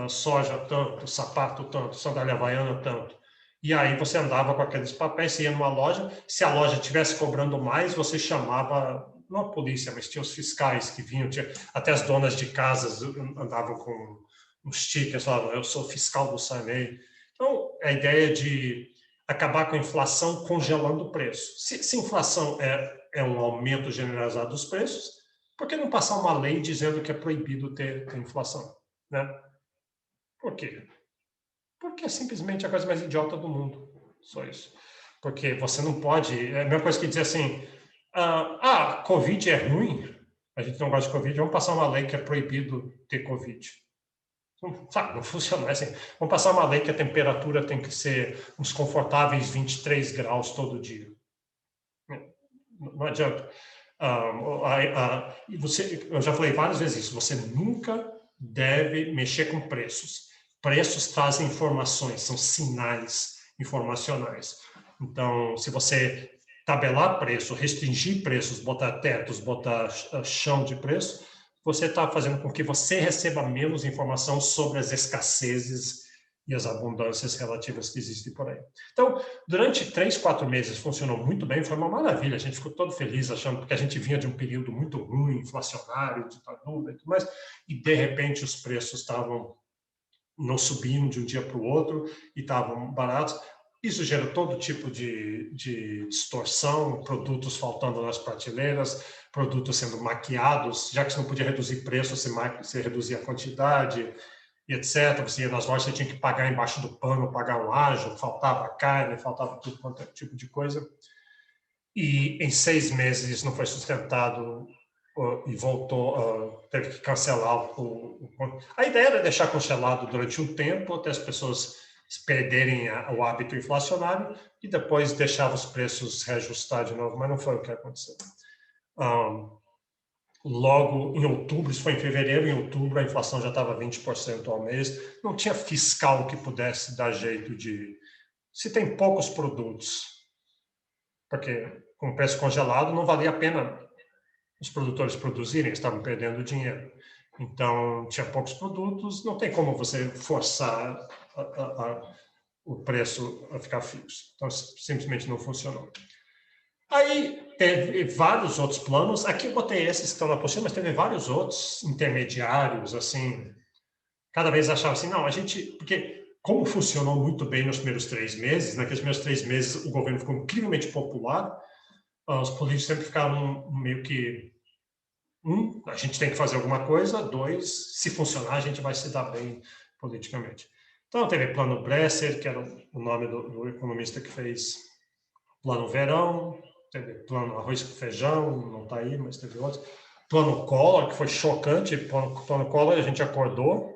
Soja, tanto. Sapato, tanto. Sandália havaiana, tanto. E aí você andava com aqueles papéis, você ia numa loja, se a loja estivesse cobrando mais, você chamava, não a polícia, mas tinha os fiscais que vinham, até as donas de casas andavam com uns stickers, falavam, eu sou fiscal do Sarney. Então, a ideia de acabar com a inflação congelando o preço. Se inflação é um aumento generalizado dos preços, por que não passar uma lei dizendo que é proibido ter inflação? Né? Por quê? Porque é simplesmente a coisa mais idiota do mundo. Só isso. Porque você não pode... É a mesma coisa que dizer assim, Covid é ruim, a gente não gosta de Covid, vamos passar uma lei que é proibido ter Covid. Sabe, não funciona assim. Vamos passar uma lei que a temperatura tem que ser uns confortáveis 23 graus todo dia. Não adianta. Eu já falei várias vezes isso, você nunca deve mexer com preços. Preços trazem informações, são sinais informacionais. Então, se você tabelar preço, restringir preços, botar tetos, botar chão de preço, você está fazendo com que você receba menos informação sobre as escassezes e as abundâncias relativas que existem por aí. Então, durante 3, 4 meses funcionou muito bem, foi uma maravilha, a gente ficou todo feliz achando que a gente vinha de um período muito ruim, inflacionário, ditadura e tudo mais, e de repente os preços não subindo de um dia para o outro e estavam baratos. Isso gera todo tipo de distorção, produtos faltando nas prateleiras, produtos sendo maquiados, já que você não podia reduzir preço, você reduzia a quantidade, e etc. Você ia nas lojas, você tinha que pagar embaixo do pano, pagar um ágio, faltava carne, faltava tudo quanto tipo de coisa. E em 6 meses isso não foi sustentado e voltou, teve que cancelar a ideia era deixar congelado durante um tempo, até as pessoas perderem o hábito inflacionário e depois deixava os preços reajustar de novo, mas não foi o que aconteceu. Logo em outubro, isso foi em fevereiro, em outubro a inflação já estava 20% ao mês, não tinha fiscal que pudesse dar jeito de... Se tem poucos produtos, porque com o preço congelado não valia a pena os produtores produzirem, estavam perdendo dinheiro. Então, tinha poucos produtos, não tem como você forçar o preço a ficar fixo. Então, simplesmente não funcionou. Aí, teve vários outros planos. Aqui eu botei esses que estão na apostila, mas teve vários outros intermediários, assim. Cada vez achava assim, não, a gente... Porque como funcionou muito bem nos primeiros 3 meses, naqueles primeiros 3 meses o governo ficou incrivelmente popular, os políticos sempre ficaram meio que... a gente tem que fazer alguma coisa. 2, se funcionar, a gente vai se dar bem politicamente. Então, teve Plano Bresser, que era o nome do economista que fez Plano Verão, teve Plano Arroz com Feijão, não está aí, mas teve outros. Plano Collor, que foi chocante. Plano Collor, a gente acordou,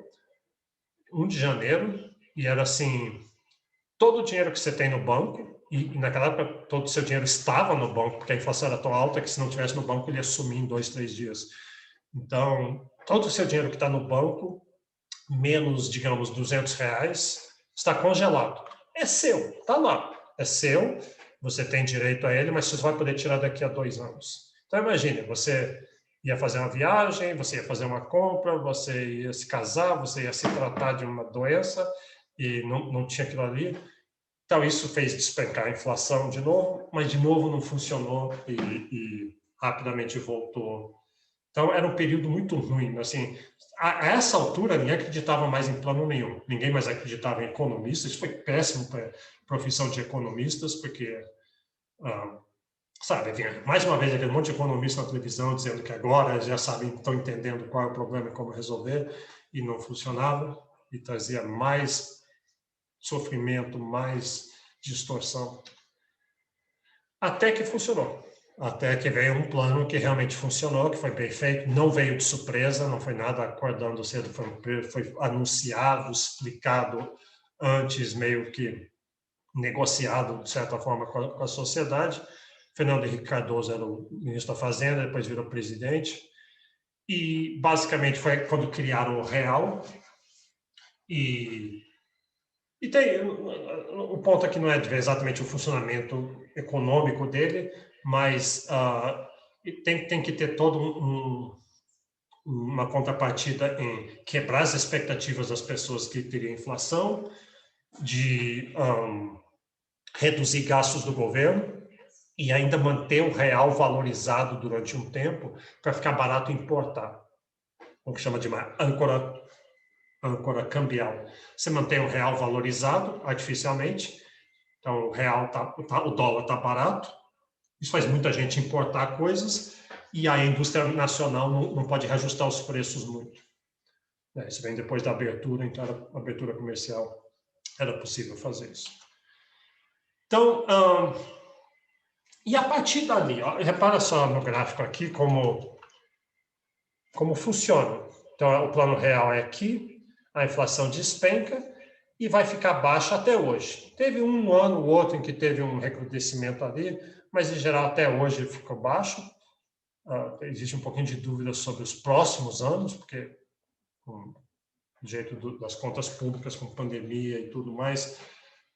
1 de janeiro, e era assim, todo o dinheiro que você tem no banco, e naquela época todo o seu dinheiro estava no banco, porque a inflação era tão alta que se não tivesse no banco ele ia sumir em 2, 3 dias. Então, todo o seu dinheiro que está no banco, menos, digamos, R$ 200, está congelado. É seu, está lá, é seu, você tem direito a ele, mas você vai poder tirar daqui a 2 anos. Então, imagine, você ia fazer uma viagem, você ia fazer uma compra, você ia se casar, você ia se tratar de uma doença e não tinha aquilo ali. Então, isso fez despencar a inflação de novo, mas de novo não funcionou e rapidamente voltou. Então, era um período muito ruim. Assim, a essa altura, ninguém acreditava mais em plano nenhum. Ninguém mais acreditava em economistas. Isso foi péssimo para a profissão de economistas, porque, sabe, mais uma vez, aquele monte de economistas na televisão dizendo que agora já sabem, estão entendendo qual é o problema e como resolver, e não funcionava, e trazia mais sofrimento, mais distorção. Até que funcionou. Até que veio um plano que realmente funcionou, que foi bem feito, não veio de surpresa, não foi nada acordando cedo, foi anunciado, explicado antes, meio que negociado, de certa forma, com a sociedade. Fernando Henrique Cardoso era o ministro da Fazenda, depois virou presidente, e basicamente foi quando criaram o real, e tem o ponto aqui não é de ver exatamente o funcionamento econômico dele, mas tem que ter todo uma contrapartida em quebrar as expectativas das pessoas que teriam inflação, de reduzir gastos do governo e ainda manter o real valorizado durante um tempo para ficar barato importar, o que chama de uma âncora cambial. Você mantém o real valorizado artificialmente, então o dólar está barato, isso faz muita gente importar coisas e a indústria nacional não pode reajustar os preços muito. Isso vem depois da abertura, então a abertura comercial era possível fazer isso. Então, e a partir dali, repara só no gráfico aqui como funciona. Então, o plano real é aqui, a inflação despenca e vai ficar baixa até hoje. Teve um ano ou outro em que teve um recrudescimento ali, mas, em geral, até hoje ele ficou baixo. Existe um pouquinho de dúvida sobre os próximos anos, porque, com o jeito das contas públicas, com pandemia e tudo mais,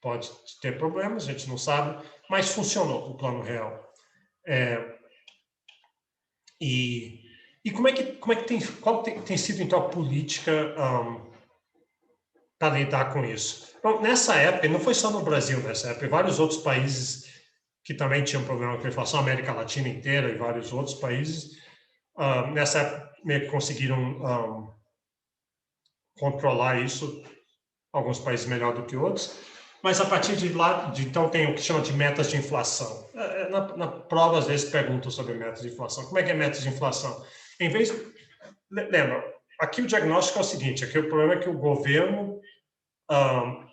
pode ter problemas, a gente não sabe, mas funcionou o plano real. Qual tem sido, então, a política para lidar com isso? Bom, nessa época, não foi só no Brasil nessa época, vários outros países que também tinham problema com a inflação, a América Latina inteira e vários outros países, nessa época meio que conseguiram controlar isso, alguns países melhor do que outros, mas a partir de lá, então tem o que chama de metas de inflação. Na prova, às vezes, perguntam sobre metas de inflação. Como é que é metas de inflação? Lembra, aqui o diagnóstico é o seguinte, aqui o problema é que o governo,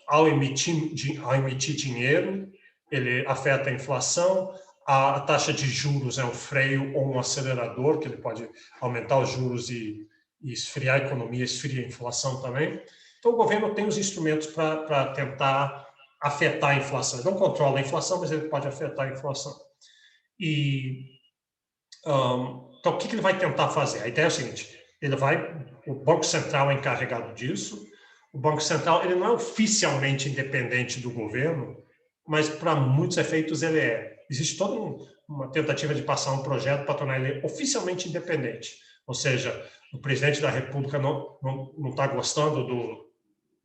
ao emitir dinheiro, ele afeta a inflação, a taxa de juros é um freio ou um acelerador, que ele pode aumentar os juros e esfriar a economia, esfria a inflação também. Então, o governo tem os instrumentos para tentar afetar a inflação. Ele não controla a inflação, mas ele pode afetar a inflação. Então, o que ele vai tentar fazer? A ideia é o seguinte, o Banco Central é encarregado disso, o Banco Central ele não é oficialmente independente do governo, mas para muitos efeitos ele é. Existe toda uma tentativa de passar um projeto para tornar ele oficialmente independente. Ou seja, o presidente da República não está gostando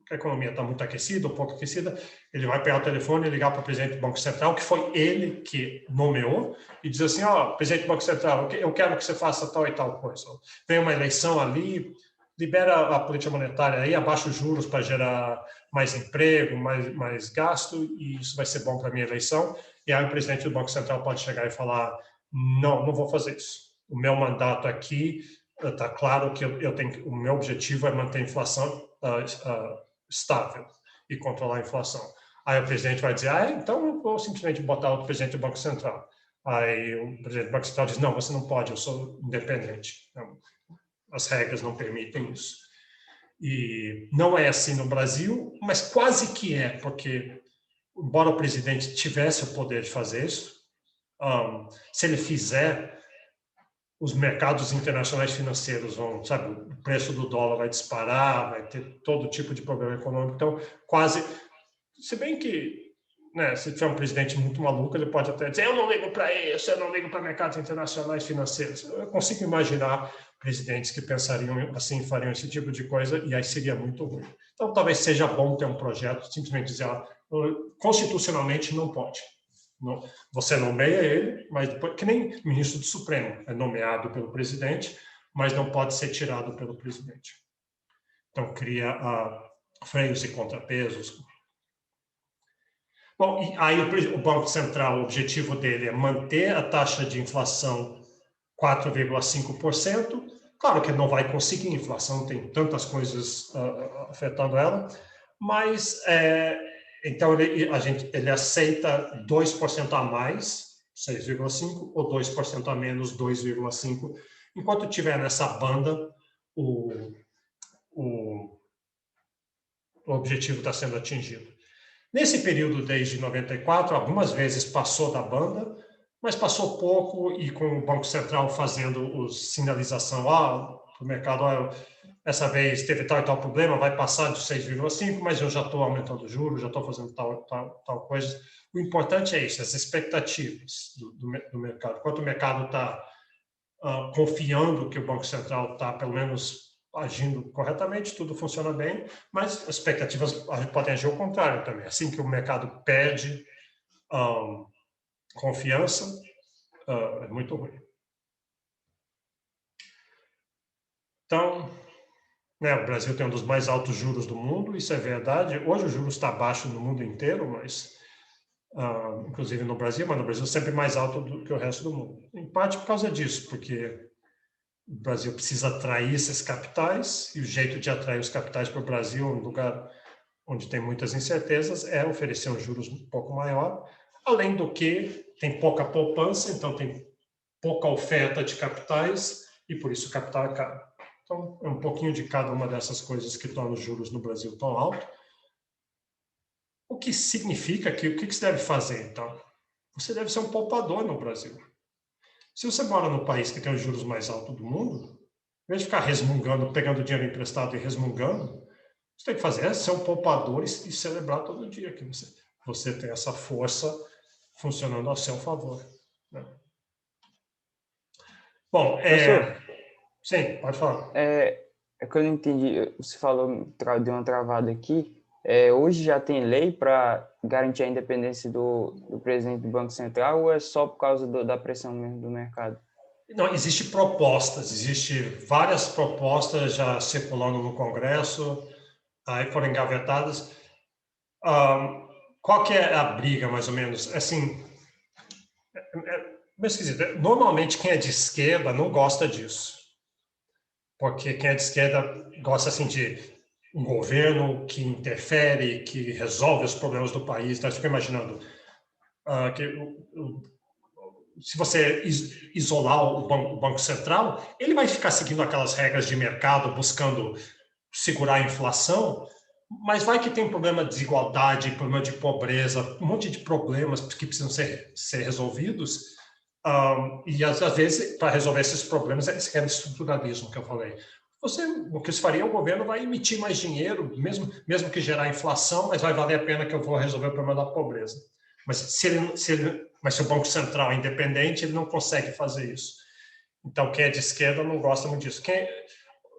que a economia está muito aquecida ou pouco aquecida, ele vai pegar o telefone e ligar para o presidente do Banco Central, que foi ele que nomeou, e diz assim, presidente do Banco Central, eu quero que você faça tal e tal coisa. Vem uma eleição ali, libera a política monetária aí, abaixa os juros para gerar mais emprego, mais gasto, e isso vai ser bom para a minha eleição. E aí o presidente do Banco Central pode chegar e falar, não vou fazer isso. O meu mandato aqui está claro que o meu objetivo é manter a inflação estável e controlar a inflação. Aí o presidente vai dizer, então eu vou simplesmente botar outro presidente do Banco Central. Aí o presidente do Banco Central diz, não, você não pode, eu sou independente. Não, as regras não permitem isso. E não é assim no Brasil, mas quase que é, porque, embora o presidente tivesse o poder de fazer isso, se ele fizer, os mercados internacionais financeiros vão, sabe, o preço do dólar vai disparar, vai ter todo tipo de problema econômico. Então, quase, se bem que, né, se tiver um presidente muito maluco, ele pode até dizer, eu não ligo para isso, eu não ligo para mercados internacionais financeiros. Eu consigo imaginar presidentes que pensariam assim, fariam esse tipo de coisa, e aí seria muito ruim. Então, talvez seja bom ter um projeto, simplesmente dizer, constitucionalmente não pode. Você nomeia ele, mas depois, que nem ministro do Supremo, é nomeado pelo presidente, mas não pode ser tirado pelo presidente. Então, cria freios e contrapesos. Bom, e aí o Banco Central, o objetivo dele é manter a taxa de inflação 4,5%. Claro que ele não vai conseguir, a inflação tem tantas coisas afetando ela, mas então ele aceita 2% a mais, 6,5%, ou 2% a menos, 2,5%. Enquanto estiver nessa banda, o objetivo está sendo atingido. Nesse período, desde 94, algumas vezes passou da banda, mas passou pouco, e com o Banco Central fazendo sinalização para o mercado, essa vez teve tal e tal problema, vai passar de 6,5, mas eu já estou aumentando o juros, já estou fazendo tal coisa. O importante é isso, as expectativas do mercado. Enquanto o mercado está confiando que o Banco Central está, pelo menos, agindo corretamente, tudo funciona bem, mas as expectativas podem agir ao contrário também. Assim que o mercado perde confiança, é muito ruim. Então, né, o Brasil tem um dos mais altos juros do mundo, isso é verdade. Hoje o juros está baixo no mundo inteiro, mas inclusive no Brasil, mas no Brasil sempre mais alto do que o resto do mundo. Em parte por causa disso, porque o Brasil precisa atrair esses capitais, e o jeito de atrair os capitais para o Brasil, um lugar onde tem muitas incertezas, é oferecer um juros um pouco maior, além do que tem pouca poupança, então tem pouca oferta de capitais, e por isso o capital é caro. Então, é um pouquinho de cada uma dessas coisas que tornam os juros no Brasil tão alto. O que significa que o que você deve fazer, então? Você deve ser um poupador no Brasil. Se você mora no país que tem os juros mais altos do mundo, em vez de ficar resmungando, pegando dinheiro emprestado e resmungando, você tem que fazer ser um poupador e celebrar todo dia que você tem essa força funcionando a seu favor. Né? Bom, sim, pode falar. É que eu não entendi, você falou, deu uma travada aqui. Hoje já tem lei para garantir a independência do presidente do Banco Central, ou é só por causa da pressão mesmo do mercado? Não, existe várias propostas já circulando no Congresso, aí foram engavetadas. Qual que é a briga, mais ou menos? Assim, meio esquisito. Normalmente, quem é de esquerda não gosta disso, porque quem é de esquerda gosta assim de um governo que interfere, que resolve os problemas do país. Então, eu fico imaginando que se você isolar o Banco Central, ele vai ficar seguindo aquelas regras de mercado, buscando segurar a inflação, mas vai que tem problema de desigualdade, problema de pobreza, um monte de problemas que precisam ser resolvidos, e às vezes, para resolver esses problemas, eles querem estruturalismo, que eu falei. O que se faria, o governo vai emitir mais dinheiro, mesmo que gerar inflação, mas vai valer a pena que eu vou resolver o problema da pobreza. Mas se o Banco Central é independente, ele não consegue fazer isso. Então, quem é de esquerda não gosta muito disso.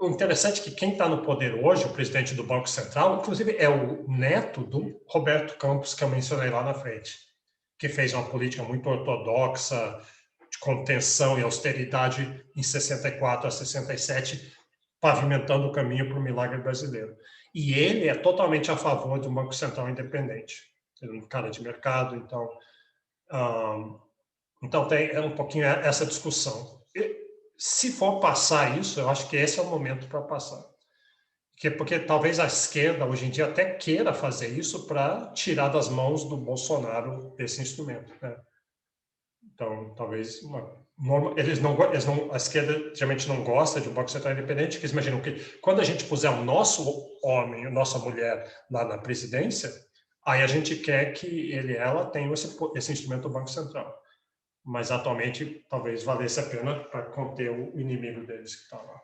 O interessante é que quem está no poder hoje, o presidente do Banco Central, inclusive é o neto do Roberto Campos, que eu mencionei lá na frente, que fez uma política muito ortodoxa de contenção e austeridade em 64 a 67, pavimentando o caminho para o milagre brasileiro. E ele é totalmente a favor de um Banco Central independente. Ele é um cara de mercado, então tem um pouquinho essa discussão. Se for passar isso, eu acho que esse é o momento para passar. Porque talvez a esquerda, hoje em dia, até queira fazer isso para tirar das mãos do Bolsonaro esse instrumento. Né? Então, talvez a esquerda geralmente não gosta de um Banco Central independente, porque eles imaginam que quando a gente puser o nosso homem, a nossa mulher lá na presidência, aí a gente quer que ela tenha esse instrumento do Banco Central. Mas atualmente talvez valesse a pena para conter o inimigo deles que está lá.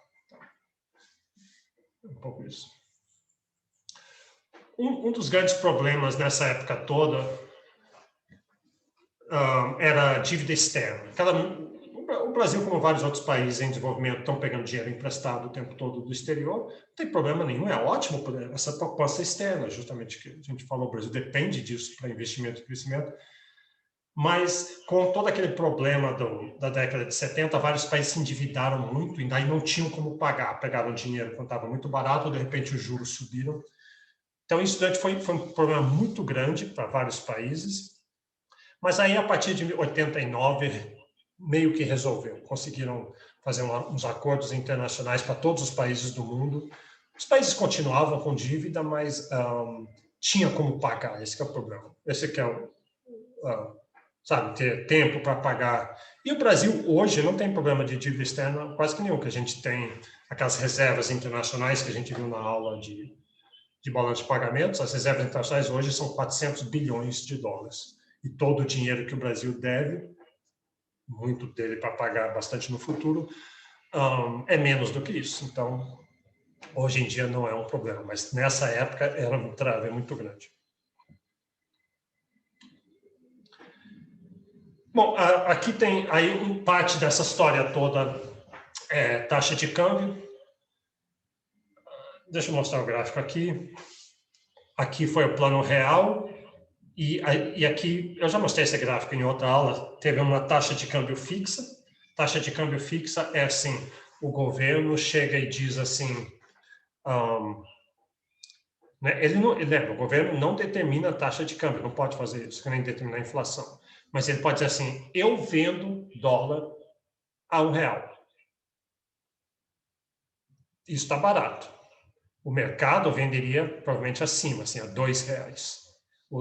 Um pouco isso. Um dos grandes problemas nessa época toda era a dívida externa. O Brasil, como vários outros países em desenvolvimento, estão pegando dinheiro emprestado o tempo todo do exterior, não tem problema nenhum, é ótimo essa proposta externa, justamente que a gente falou, o Brasil depende disso para investimento e crescimento, mas com todo aquele problema da década de 70, vários países se endividaram muito e daí não tinham como pagar, pegaram dinheiro quando estava muito barato, de repente os juros subiram. Então isso foi um problema muito grande para vários países, mas aí a partir de 89 meio que resolveu, conseguiram fazer uns acordos internacionais para todos os países do mundo. Os países continuavam com dívida, mas tinha como pagar, esse é o problema. Esse que é sabe, ter tempo para pagar. E o Brasil hoje não tem problema de dívida externa quase que nenhum, que a gente tem aquelas reservas internacionais que a gente viu na aula de balanço de pagamentos. As reservas internacionais hoje são 400 bilhões de dólares. E todo o dinheiro que o Brasil deve, muito dele para pagar bastante no futuro, é menos do que isso. Então, hoje em dia não é um problema, mas nessa época era um trave muito grande. Bom, aqui tem aí parte dessa história toda, taxa de câmbio. Deixa eu mostrar o gráfico aqui. Aqui foi o plano real. E aqui, eu já mostrei esse gráfico em outra aula, teve uma taxa de câmbio fixa. Taxa de câmbio fixa é assim, o governo chega e diz assim, né, o governo não determina a taxa de câmbio, não pode fazer isso, nem determinar a inflação. Mas ele pode dizer assim, eu vendo dólar a R$1. Isso está barato. O mercado venderia provavelmente acima, assim, a R$2.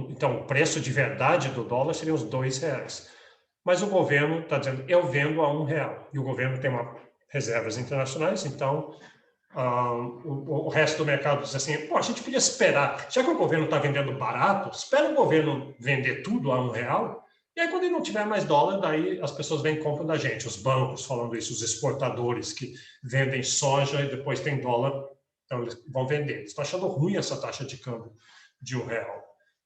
Então, o preço de verdade do dólar seria os R$2. Mas o governo está dizendo, eu vendo a R$1. E o governo tem reservas internacionais, então o resto do mercado diz assim, pô, a gente podia esperar, já que o governo está vendendo barato, espera o governo vender tudo a R$1, e aí quando ele não tiver mais dólar, daí as pessoas vêm e compram da gente, os bancos falando isso, os exportadores que vendem soja e depois tem dólar, então eles vão vender. Eles estão achando ruim essa taxa de câmbio de R$1.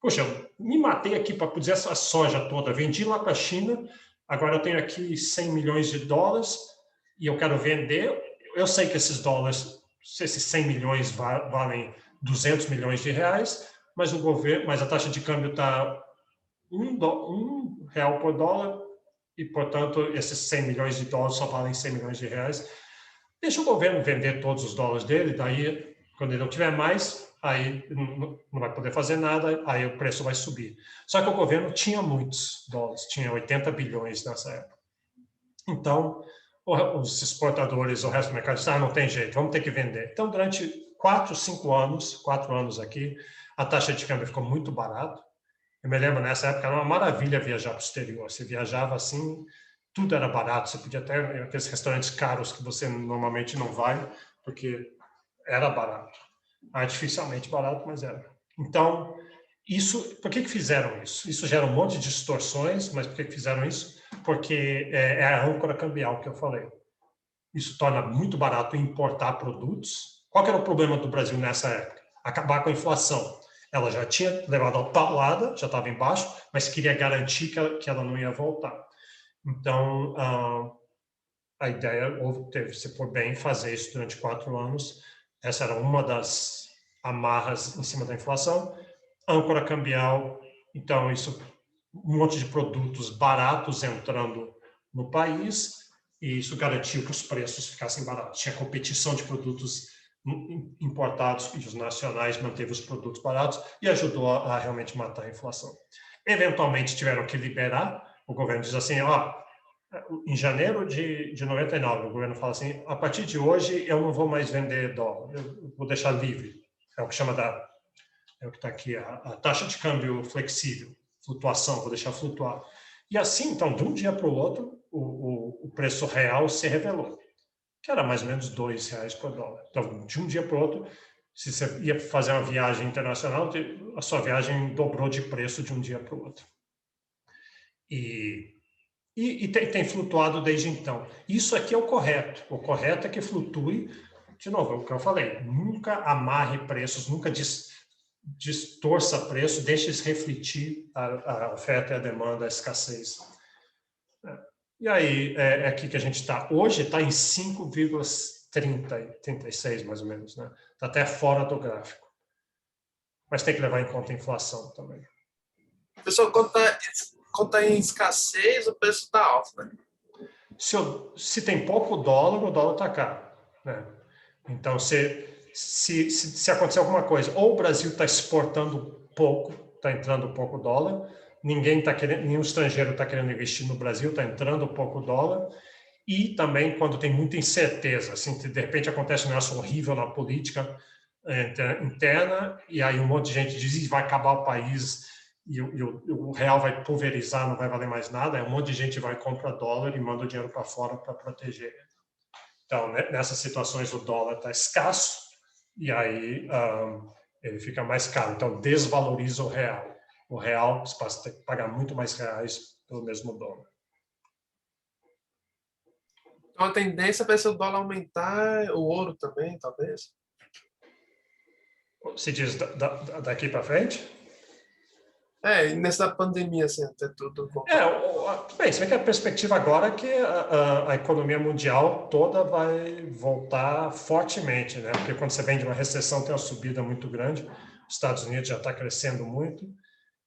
Poxa, eu me matei aqui para produzir essa soja toda, vendi lá para a China, agora eu tenho aqui 100 milhões de dólares e eu quero vender. Eu sei que esses dólares, esses 100 milhões valem 200 milhões de reais, mas a taxa de câmbio está R$1 por dólar e, portanto, esses 100 milhões de dólares só valem 100 milhões de reais. Deixa o governo vender todos os dólares dele, daí, quando ele não tiver mais, aí não vai poder fazer nada, aí o preço vai subir. Só que o governo tinha muitos dólares, tinha 80 bilhões nessa época. Então, os exportadores, o resto do mercado, disseram, não tem jeito, vamos ter que vender. Então, durante 4 anos aqui, a taxa de câmbio ficou muito barata. Eu me lembro, nessa época, era uma maravilha viajar para o exterior. Você viajava assim, tudo era barato. Você podia ter aqueles restaurantes caros que você normalmente não vai, porque era barato. Artificialmente barato, mas era. Então, por que fizeram isso? Isso gera um monte de distorções, mas por que fizeram isso? Porque é a âncora cambial que eu falei. Isso torna muito barato importar produtos. Qual que era o problema do Brasil nessa época? Acabar com a inflação. Ela já tinha levado a paulada, já estava embaixo, mas queria garantir que ela não ia voltar. Então, a ideia teve, se for bem, fazer isso durante 4 anos. Essa era uma das amarras em cima da inflação. Âncora cambial, então, um monte de produtos baratos entrando no país, e isso garantiu que os preços ficassem baratos. Tinha competição de produtos importados e os nacionais manteve os produtos baratos e ajudou a realmente matar a inflação. Eventualmente tiveram que liberar, o governo diz assim, em janeiro de 99, o governo fala assim, a partir de hoje eu não vou mais vender dólar, eu vou deixar livre. É o que chama é o que está aqui, a taxa de câmbio flexível, flutuação, vou deixar flutuar. E assim, então, de um dia para o outro, o preço real se revelou, que era mais ou menos R$ 2 por dólar. Então, de um dia para o outro, se você ia fazer uma viagem internacional, a sua viagem dobrou de preço de um dia para o outro. E tem flutuado desde então. Isso aqui é o correto. O correto é que flutue, de novo, é o que eu falei, nunca amarre preços, nunca distorça preço, deixe isso refletir a oferta e a demanda, a escassez. E aí, é aqui que a gente está. Hoje está em 5,36, mais ou menos, né? Está até fora do gráfico. Mas tem que levar em conta a inflação também. Pessoal, quando está em escassez, o preço está alto, né? Se tem pouco dólar, o dólar está caro, né? Então, se acontecer alguma coisa, ou o Brasil está exportando pouco, está entrando pouco dólar, nenhum estrangeiro está querendo investir no Brasil, está entrando pouco dólar, e também quando tem muita incerteza, assim, de repente acontece um negócio horrível na política interna, e aí um monte de gente diz que vai acabar o país e o real vai pulverizar, não vai valer mais nada, aí um monte de gente vai comprar dólar e manda o dinheiro para fora para proteger. Então, nessas situações, o dólar está escasso e aí ele fica mais caro. Então, desvaloriza o real. O real, você passa a ter que pagar muito mais reais pelo mesmo dólar. Então, a tendência vai ser o dólar aumentar, o ouro também, talvez? Se diz daqui para frente? Nessa pandemia, assim, até tudo. Bem, você vê que a perspectiva agora é que a economia mundial toda vai voltar fortemente, né? Porque quando você vem de uma recessão, tem uma subida muito grande, os Estados Unidos já está crescendo muito,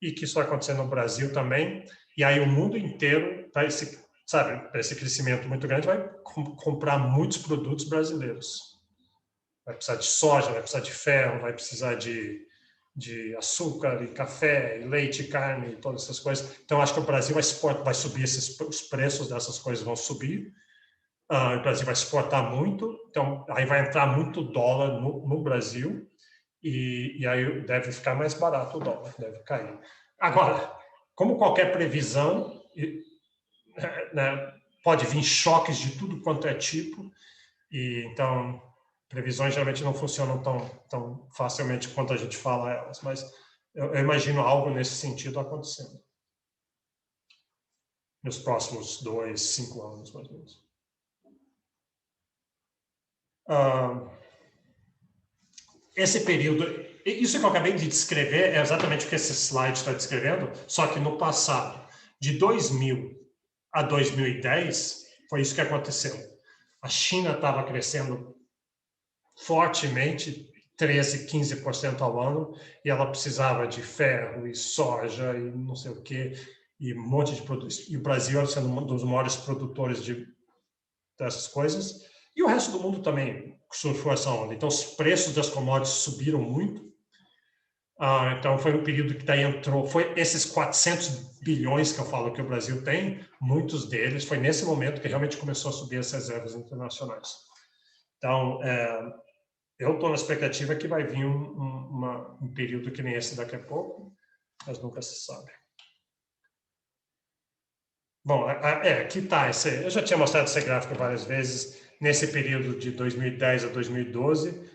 e que isso vai acontecer no Brasil também, e aí o mundo inteiro, para esse crescimento muito grande, vai comprar muitos produtos brasileiros. Vai precisar de soja, vai precisar de ferro, vai precisar de açúcar, e café, e leite, e carne, e todas essas coisas. Então, acho que o Brasil vai subir, os preços dessas coisas vão subir. O Brasil vai exportar muito, então aí vai entrar muito dólar no Brasil, e aí deve ficar mais barato o dólar, deve cair. Agora, como qualquer previsão, né, pode vir choques de tudo quanto é tipo, e então previsões geralmente não funcionam tão facilmente quanto a gente fala elas, mas eu imagino algo nesse sentido acontecendo nos próximos 2, 5 anos, mais ou menos. Esse período, isso que eu acabei de descrever é exatamente o que esse slide está descrevendo, só que no passado, de 2000 a 2010, foi isso que aconteceu. A China estava crescendo fortemente, 13%, 15% ao ano, e ela precisava de ferro e soja e não sei o quê, e um monte de produtos. E o Brasil sendo um dos maiores produtores dessas coisas, e o resto do mundo também surfou essa onda. Então, os preços das commodities subiram muito. Então, foi um período que daí foi esses 400 bilhões que eu falo que o Brasil tem, muitos deles, foi nesse momento que realmente começou a subir as reservas internacionais. Então, eu estou na expectativa que vai vir um período que nem esse daqui a pouco, mas nunca se sabe. Bom, aqui está. Eu já tinha mostrado esse gráfico várias vezes. Nesse período de 2010 a 2012,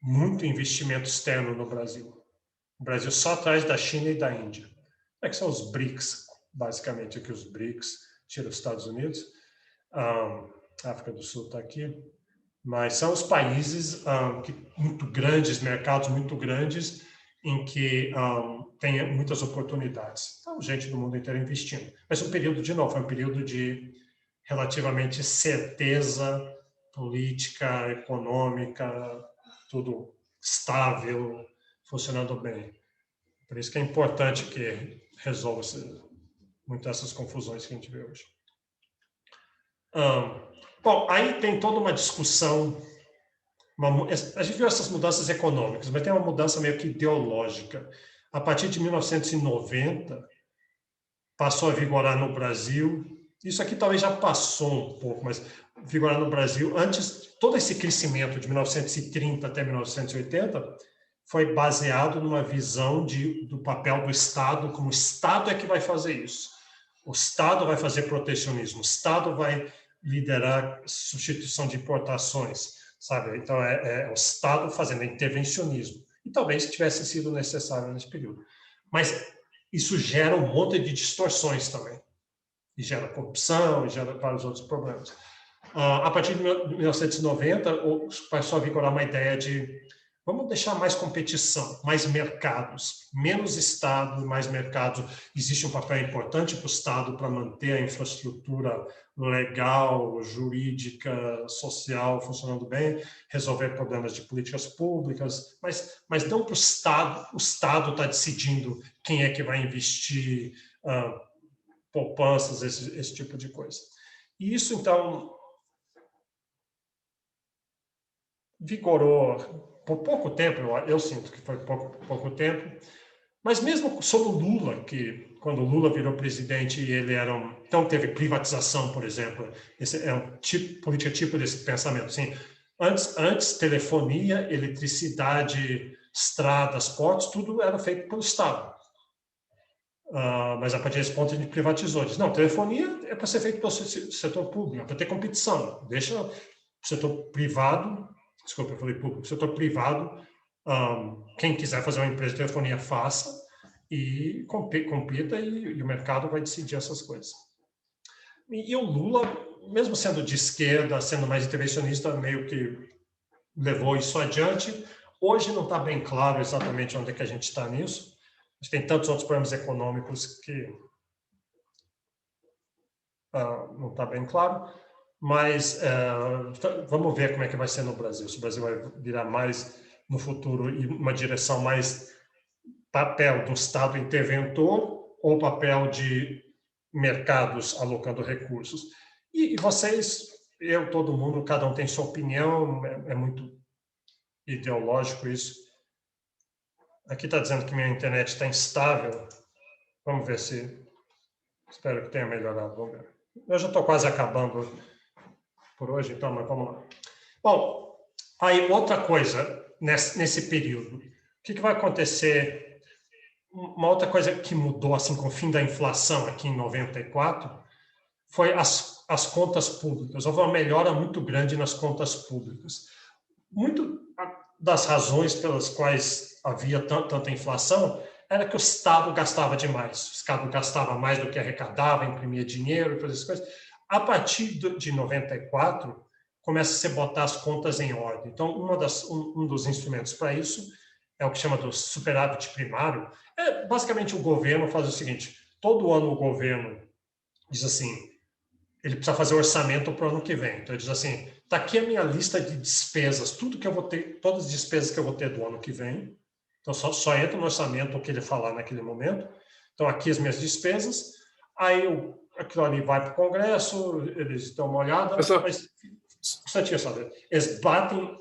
muito investimento externo no Brasil. O Brasil só atrás da China e da Índia. Que são os BRICS, basicamente, aqui os BRICS, tira os Estados Unidos. A África do Sul está aqui. Mas são os países muito grandes, mercados muito grandes, em que tem muitas oportunidades. Então, gente do mundo inteiro investindo. Mas o período, de novo, é um período de relativamente certeza política, econômica, tudo estável, funcionando bem. Por isso que é importante que resolva muitas dessas confusões que a gente vê hoje. Bom, aí tem toda uma discussão. A gente viu essas mudanças econômicas, mas tem uma mudança meio que ideológica. A partir de 1990, passou a vigorar no Brasil. Isso aqui talvez já passou um pouco, mas vigorar no Brasil. Antes, todo esse crescimento de 1930 até 1980 foi baseado numa visão do papel do Estado, como o Estado é que vai fazer isso. O Estado vai fazer protecionismo, o Estado vai liderar substituição de importações, sabe? Então, é o Estado fazendo intervencionismo. E talvez tivesse sido necessário nesse período. Mas isso gera um monte de distorções também. E gera corrupção, e gera vários outros problemas. A partir de 1990, começou a vigorar uma ideia de vamos deixar mais competição, mais mercados, menos Estado, mais mercados. Existe um papel importante para o Estado para manter a infraestrutura legal, jurídica, social funcionando bem, resolver problemas de políticas públicas, mas não para o Estado está decidindo quem é que vai investir, poupanças, esse tipo de coisa. E isso, então, vigorou por pouco tempo, eu sinto que foi pouco tempo, mas mesmo sob o Lula, que quando o Lula virou presidente, ele então teve privatização, por exemplo, esse é um política tipo desse pensamento, assim, antes telefonia, eletricidade, estradas, portos, tudo era feito pelo Estado. Mas a partir desse ponto a gente privatizou. Diz, não, telefonia é para ser feito pelo setor público, é para ter competição, deixa o setor privado. Desculpa, eu falei público. Setor privado, quem quiser fazer uma empresa de telefonia, faça e compita e o mercado vai decidir essas coisas. E o Lula, mesmo sendo de esquerda, sendo mais intervencionista, meio que levou isso adiante. Hoje não está bem claro exatamente onde é que a gente está nisso. A gente tem tantos outros problemas econômicos que não está bem claro. Mas vamos ver como é que vai ser no Brasil. Se o Brasil vai virar mais, no futuro, uma direção mais papel do Estado interventor ou papel de mercados alocando recursos. E vocês, todo mundo, cada um tem sua opinião, é muito ideológico isso. Aqui está dizendo que minha internet está instável. Vamos ver se... Espero que tenha melhorado. Vamos ver. Eu já estou quase acabando por hoje, então, mas vamos lá. Bom, aí outra coisa nesse período. O que vai acontecer? Uma outra coisa que mudou assim com o fim da inflação aqui em 94 foi as contas públicas. Houve uma melhora muito grande nas contas públicas. Muito das razões pelas quais havia tanta inflação era que o Estado gastava demais. O Estado gastava mais do que arrecadava, imprimia dinheiro, fazia essas coisas. A partir de 94, começa a se botar as contas em ordem. Então, um dos instrumentos para isso é o que chama do superávit primário. Basicamente, o governo faz o seguinte, todo ano o governo diz assim, ele precisa fazer orçamento para o ano que vem. Então, ele diz assim, está aqui a minha lista de despesas, tudo que eu vou ter, todas as despesas que eu vou ter do ano que vem. Então, só entra no orçamento o que ele falar naquele momento. Então, aqui as minhas despesas. Aí, aquilo ali vai para o Congresso, eles dão uma olhada, mas eles batem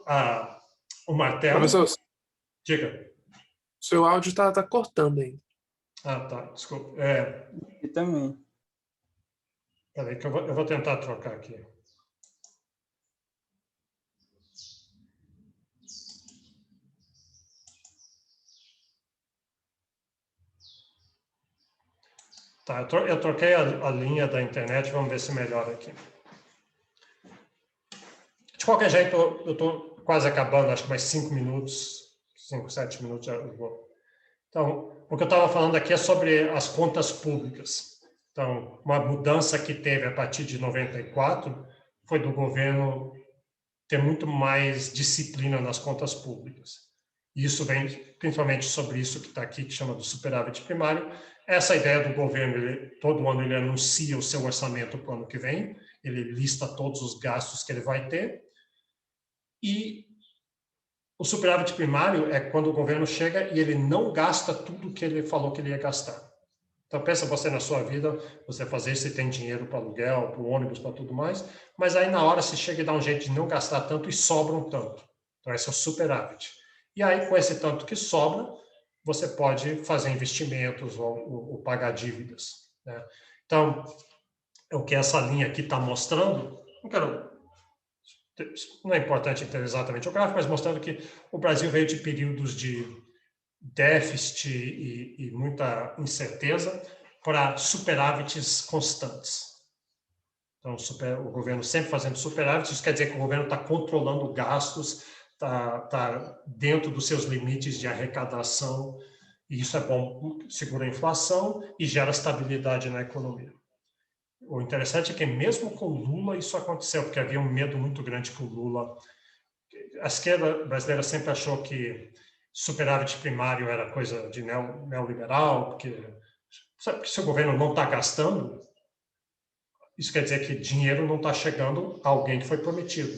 o martelo. Professor, Diga. Seu áudio está cortando ainda. Tá, desculpa. E também. Peraí, que eu vou tentar trocar aqui. Tá, eu troquei a linha da internet, vamos ver se melhora aqui. De qualquer jeito, eu estou quase acabando, acho que mais 5 minutos, 5, 7 minutos já vou. Então, o que eu estava falando aqui é sobre as contas públicas. Então, uma mudança que teve a partir de 94 foi do governo ter muito mais disciplina nas contas públicas. E isso vem principalmente sobre isso que está aqui, que chama do superávit primário. Essa ideia do governo, todo ano ele anuncia o seu orçamento para o ano que vem, ele lista todos os gastos que ele vai ter. E o superávit primário é quando o governo chega e ele não gasta tudo que ele falou que ele ia gastar. Então, pensa você na sua vida, você fazer isso, você tem dinheiro para aluguel, para o ônibus, para tudo mais, mas aí na hora você chega e dá um jeito de não gastar tanto e sobra um tanto. Então, esse é o superávit. E aí, com esse tanto que sobra, você pode fazer investimentos ou pagar dívidas, né? Então, o que essa linha aqui está mostrando, não é importante ter exatamente o gráfico, mas mostrando que o Brasil veio de períodos de déficit e muita incerteza para superávites constantes. Então, o governo sempre fazendo superávit, isso quer dizer que o governo está controlando gastos, está dentro dos seus limites de arrecadação, e isso é bom, segura a inflação e gera estabilidade na economia. O interessante é que mesmo com Lula isso aconteceu, porque havia um medo muito grande que o Lula... A esquerda brasileira sempre achou que superávit primário era coisa de neoliberal, porque se o governo não está gastando, isso quer dizer que dinheiro não está chegando a alguém que foi prometido.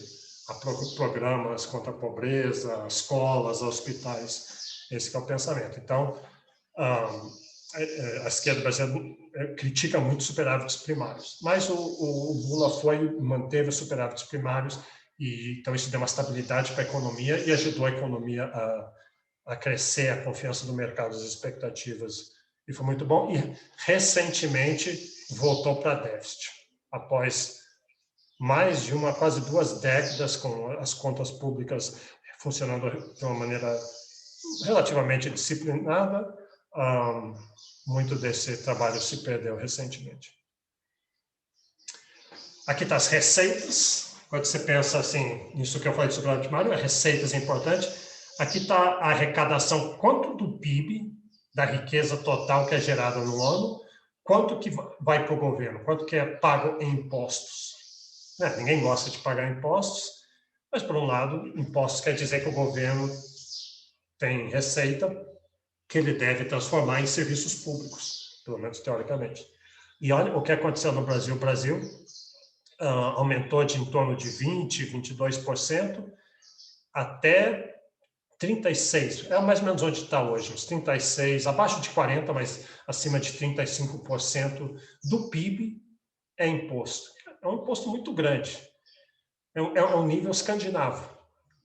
Há programas contra a pobreza, escolas, hospitais. Esse é o pensamento. Então, a esquerda brasileira critica muito superávites primários. Mas o Lula manteve os superávites primários, e então isso deu uma estabilidade para a economia e ajudou a economia a crescer, a confiança do mercado, as expectativas. E foi muito bom. E, recentemente, voltou para déficit, após mais de quase 2 décadas com as contas públicas funcionando de uma maneira relativamente disciplinada. Muito desse trabalho se perdeu recentemente. Aqui está as receitas. Quando você pensa assim, nisso que eu falei de superávit primário, receitas é importante. Aqui está a arrecadação, quanto do PIB, da riqueza total que é gerada no ano, quanto que vai para o governo, quanto que é pago em impostos. Ninguém gosta de pagar impostos, mas, por um lado, impostos quer dizer que o governo tem receita que ele deve transformar em serviços públicos, pelo menos teoricamente. E olha o que aconteceu no Brasil. O Brasil aumentou de em torno de 20%, 22%, até 36%. É mais ou menos onde está hoje, uns 36%, abaixo de 40%, mas acima de 35% do PIB é imposto. É um imposto muito grande. É um nível escandinavo.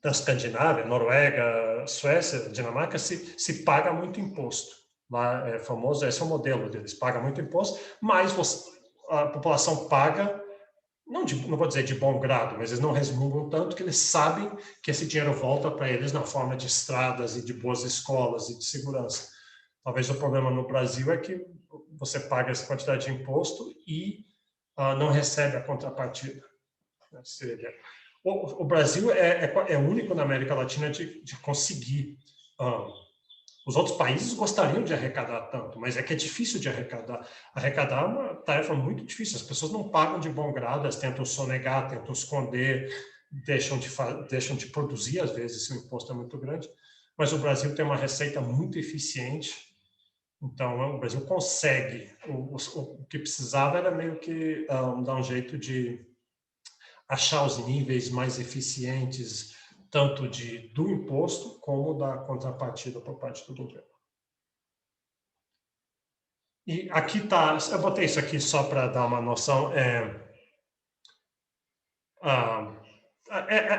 Na Escandinávia, Noruega, Suécia, Dinamarca, se paga muito imposto. Lá é famoso, esse é o modelo deles, paga muito imposto, mas a população paga, não vou dizer de bom grado, mas eles não resmungam tanto, que eles sabem que esse dinheiro volta para eles na forma de estradas e de boas escolas e de segurança. Talvez o problema no Brasil é que você paga essa quantidade de imposto e não recebe a contrapartida. O Brasil é o único na América Latina de conseguir. Os outros países gostariam de arrecadar tanto, mas é que é difícil de arrecadar. Arrecadar é uma tarefa muito difícil. As pessoas não pagam de bom grado, elas tentam sonegar, tentam esconder, deixam de produzir, às vezes, se o imposto é muito grande. Mas o Brasil tem uma receita muito eficiente. Então, o Brasil consegue. O que precisava era meio que dar um jeito de achar os níveis mais eficientes, tanto do imposto como da contrapartida por parte do governo. E aqui está, eu botei isso aqui só para dar uma noção,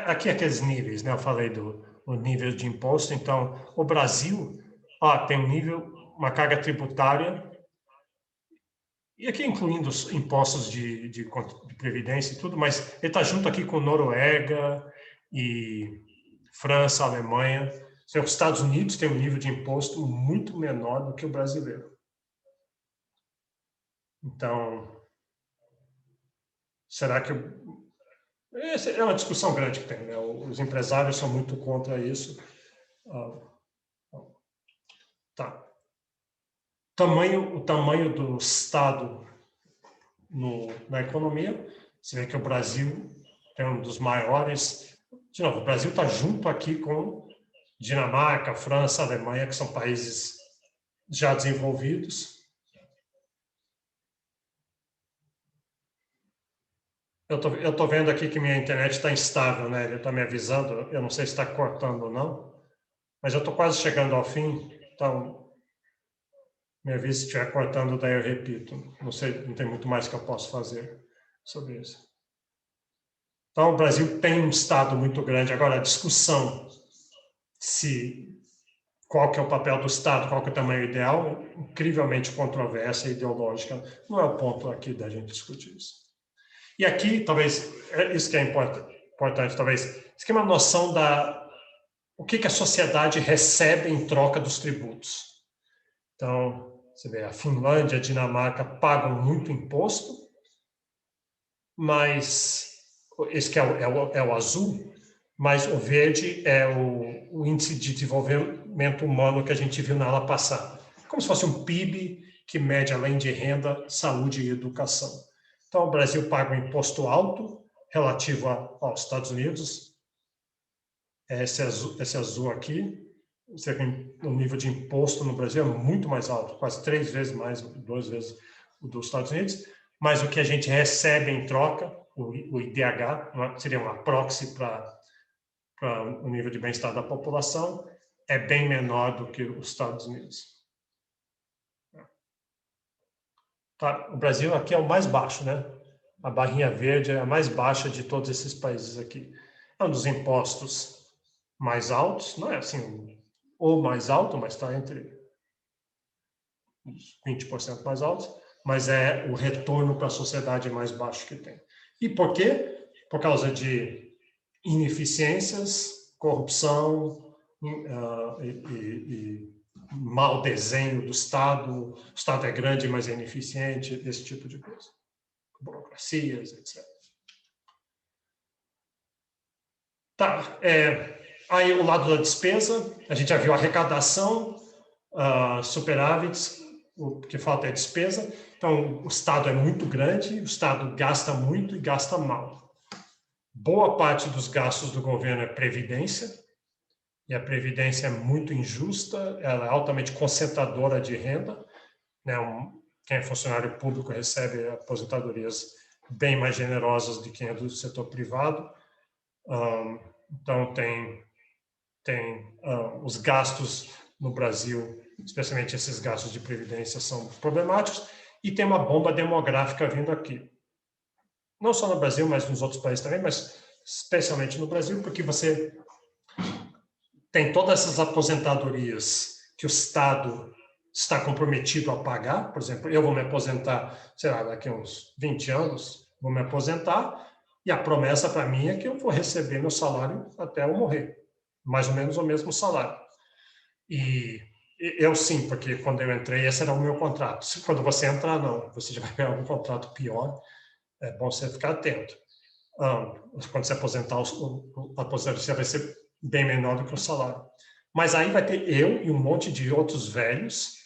aqui aqueles níveis, né? Eu falei do nível de imposto. Então, o Brasil tem um nível, uma carga tributária, e aqui incluindo os impostos de previdência e tudo, mas ele está junto aqui com Noruega e França, Alemanha. Os Estados Unidos têm um nível de imposto muito menor do que o brasileiro. Então, será que... Essa é uma discussão grande que tem, né? Os empresários são muito contra isso. Tá. O tamanho do Estado na economia. Você vê que o Brasil tem um dos maiores. De novo, o Brasil está junto aqui com Dinamarca, França, Alemanha, que são países já desenvolvidos. Eu estou vendo aqui que minha internet está instável, né? Ele está me avisando. Eu não sei se está cortando ou não, mas eu estou quase chegando ao fim. Então, me avise se estiver cortando, daí eu repito. Não sei, não tem muito mais que eu posso fazer sobre isso. Então, o Brasil tem um Estado muito grande. Agora, a discussão qual que é o papel do Estado, qual que é o tamanho ideal, incrivelmente controversa e ideológica. Não é o ponto aqui da gente discutir isso. E aqui, talvez, isso que é importante, talvez, isso que é uma noção o que a sociedade recebe em troca dos tributos. Então, Você vê, a Finlândia, a Dinamarca pagam muito imposto, mas esse que é o azul, mas o verde é o índice de desenvolvimento humano que a gente viu na aula passada. Como se fosse um PIB que mede, além de renda, saúde e educação. Então, o Brasil paga um imposto alto relativo aos Estados Unidos. Esse azul aqui. Você tem o nível de imposto no Brasil é muito mais alto, quase 3 vezes mais, 2 vezes o dos Estados Unidos. Mas o que a gente recebe em troca, o IDH, seria uma proxy para o nível de bem-estar da população, é bem menor do que os Estados Unidos. Tá? O Brasil aqui é o mais baixo, né? A barrinha verde é a mais baixa de todos esses países aqui. É um dos impostos mais altos, não é assim, ou mais alto, mas está entre os 20% mais altos, mas é o retorno para a sociedade mais baixo que tem. E por quê? Por causa de ineficiências, corrupção e mau desenho do Estado. O Estado é grande, mas é ineficiente, esse tipo de coisa. Burocracias, etc. Tá, aí o lado da despesa, a gente já viu arrecadação, superávites, o que falta é despesa. Então, o Estado é muito grande, o Estado gasta muito e gasta mal. Boa parte dos gastos do governo é previdência, e a previdência é muito injusta, ela é altamente concentradora de renda, né? Quem é funcionário público recebe aposentadorias bem mais generosas de quem é do setor privado. Então, tem os gastos no Brasil, especialmente esses gastos de previdência, são problemáticos, e tem uma bomba demográfica vindo aqui. Não só no Brasil, mas nos outros países também, mas especialmente no Brasil, porque você tem todas essas aposentadorias que o Estado está comprometido a pagar. Por exemplo, eu vou me aposentar, sei lá, daqui a uns 20 anos, vou me aposentar, e a promessa para mim é que eu vou receber meu salário até eu morrer, mais ou menos o mesmo salário. E eu sim, porque quando eu entrei, esse era o meu contrato. Se quando você entrar, não, você já vai pegar um contrato pior, é bom você ficar atento. Quando você aposentar, a aposentadoria vai ser bem menor do que o salário. Mas aí vai ter eu e um monte de outros velhos.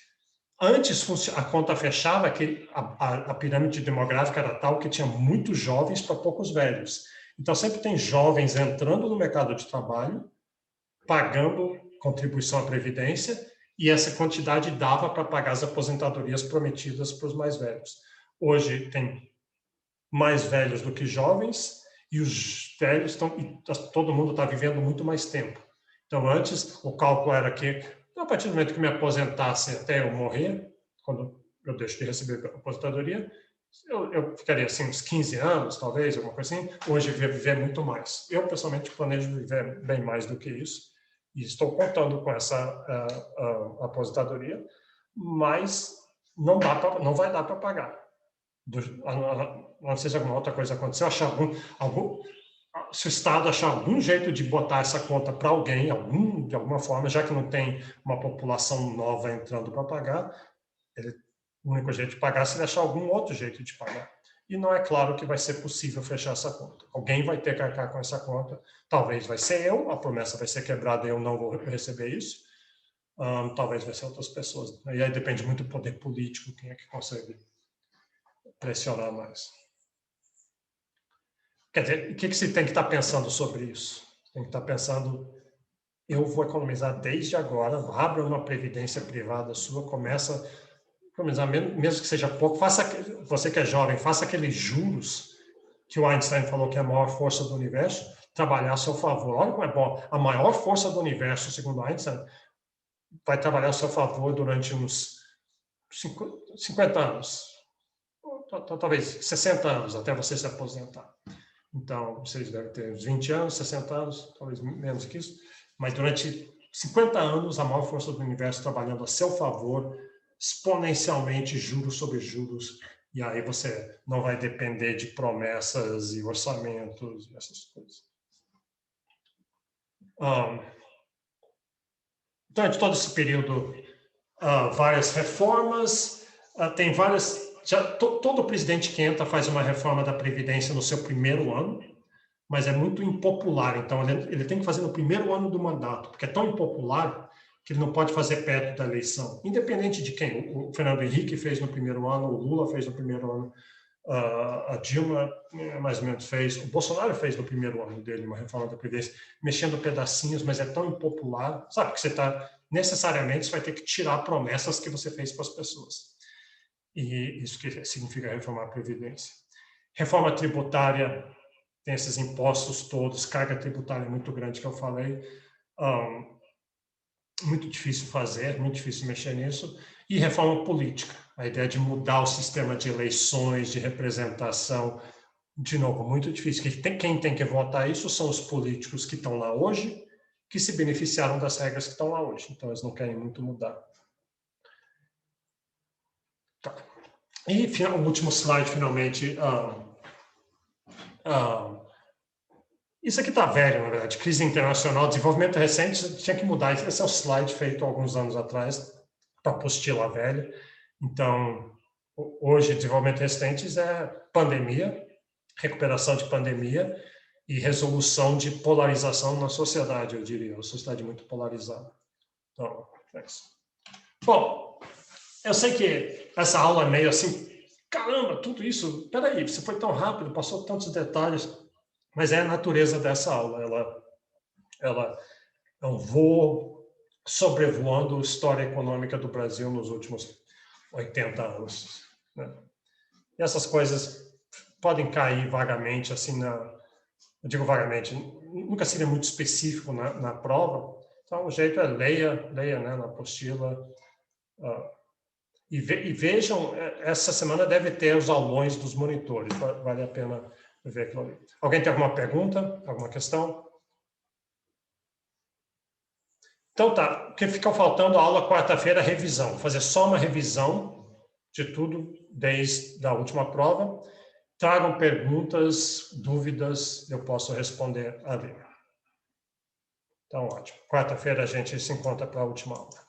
Antes, a conta fechava que a pirâmide demográfica era tal que tinha muitos jovens para poucos velhos. Então, sempre tem jovens entrando no mercado de trabalho, pagando contribuição à Previdência, e essa quantidade dava para pagar as aposentadorias prometidas para os mais velhos. Hoje, tem mais velhos do que jovens, e os velhos todo mundo está vivendo muito mais tempo. Então, antes, o cálculo era que, a partir do momento que me aposentasse até eu morrer, quando eu deixo de receber a aposentadoria, eu ficaria assim uns 15 anos, talvez, alguma coisa assim. Hoje, eu viver muito mais. Eu, pessoalmente, planejo viver bem mais do que isso, e estou contando com essa aposentadoria, mas não vai dar para pagar. Não sei se alguma outra coisa aconteceu, se o Estado achar algum jeito de botar essa conta para alguém, de alguma forma, já que não tem uma população nova entrando para pagar, o único jeito de pagar é se ele achar algum outro jeito de pagar. E não é claro que vai ser possível fechar essa conta. Alguém vai ter que arcar com essa conta. Talvez vai ser eu, a promessa vai ser quebrada e eu não vou receber isso. Talvez vai ser outras pessoas. E aí depende muito do poder político, quem é que consegue pressionar mais. Quer dizer, o que você tem que estar pensando sobre isso? Tem que estar pensando, eu vou economizar desde agora, abra uma previdência privada sua, começa a economizar, mesmo que seja pouco, você que é jovem, faça aqueles juros que o Einstein falou que é a maior força do universo, trabalhar a seu favor. Olha como é bom, a maior força do universo, segundo Einstein, vai trabalhar a seu favor durante uns 50 anos, talvez 60 anos, até você se aposentar. Então, vocês devem ter uns 20 anos, 60 anos, talvez menos que isso, mas durante 50 anos, a maior força do universo trabalhando a seu favor, exponencialmente, juros sobre juros, e aí você não vai depender de promessas e orçamentos e essas coisas. Durante todo esse período, várias reformas, tem várias... todo presidente que entra faz uma reforma da Previdência no seu primeiro ano, mas é muito impopular, então ele tem que fazer no primeiro ano do mandato, porque é tão impopular que ele não pode fazer perto da eleição, independente de quem. O Fernando Henrique fez no primeiro ano, o Lula fez no primeiro ano, a Dilma mais ou menos fez, o Bolsonaro fez no primeiro ano dele uma reforma da Previdência, mexendo pedacinhos, mas é tão impopular, sabe, que necessariamente você vai ter que tirar promessas que você fez para as pessoas. E isso que significa reformar a Previdência. Reforma tributária, tem esses impostos todos, carga tributária muito grande que eu falei, muito difícil fazer, muito difícil mexer nisso. E reforma política, a ideia de mudar o sistema de eleições, de representação, de novo, muito difícil. Quem tem que votar isso são os políticos que estão lá hoje, que se beneficiaram das regras que estão lá hoje, então eles não querem muito mudar. Tá. E o último slide, finalmente, isso aqui está velho, na verdade, crise internacional, desenvolvimento recente, tinha que mudar. Esse é um slide feito alguns anos atrás, para apostila velha. Então, hoje, desenvolvimento recentes é pandemia, recuperação de pandemia e resolução de polarização na sociedade, eu diria, uma sociedade muito polarizada. Então, é isso. Bom, eu sei que essa aula é meio assim, caramba, tudo isso, peraí, você foi tão rápido, passou tantos detalhes, mas é a natureza dessa aula, ela é um voo sobrevoando a história econômica do Brasil nos últimos 80 anos. Né? E essas coisas podem cair vagamente, assim, eu digo vagamente, nunca seria muito específico na prova, então o jeito é leia, né, na apostila, e vejam, essa semana deve ter os aulões dos monitores, vale a pena ver aquilo ali. Alguém tem alguma pergunta, alguma questão? Então tá, o que fica faltando a aula quarta-feira, revisão, fazer só uma revisão de tudo desde a última prova. Tragam perguntas, dúvidas, eu posso responder ali. Então, ótimo. Quarta-feira a gente se encontra para a última aula.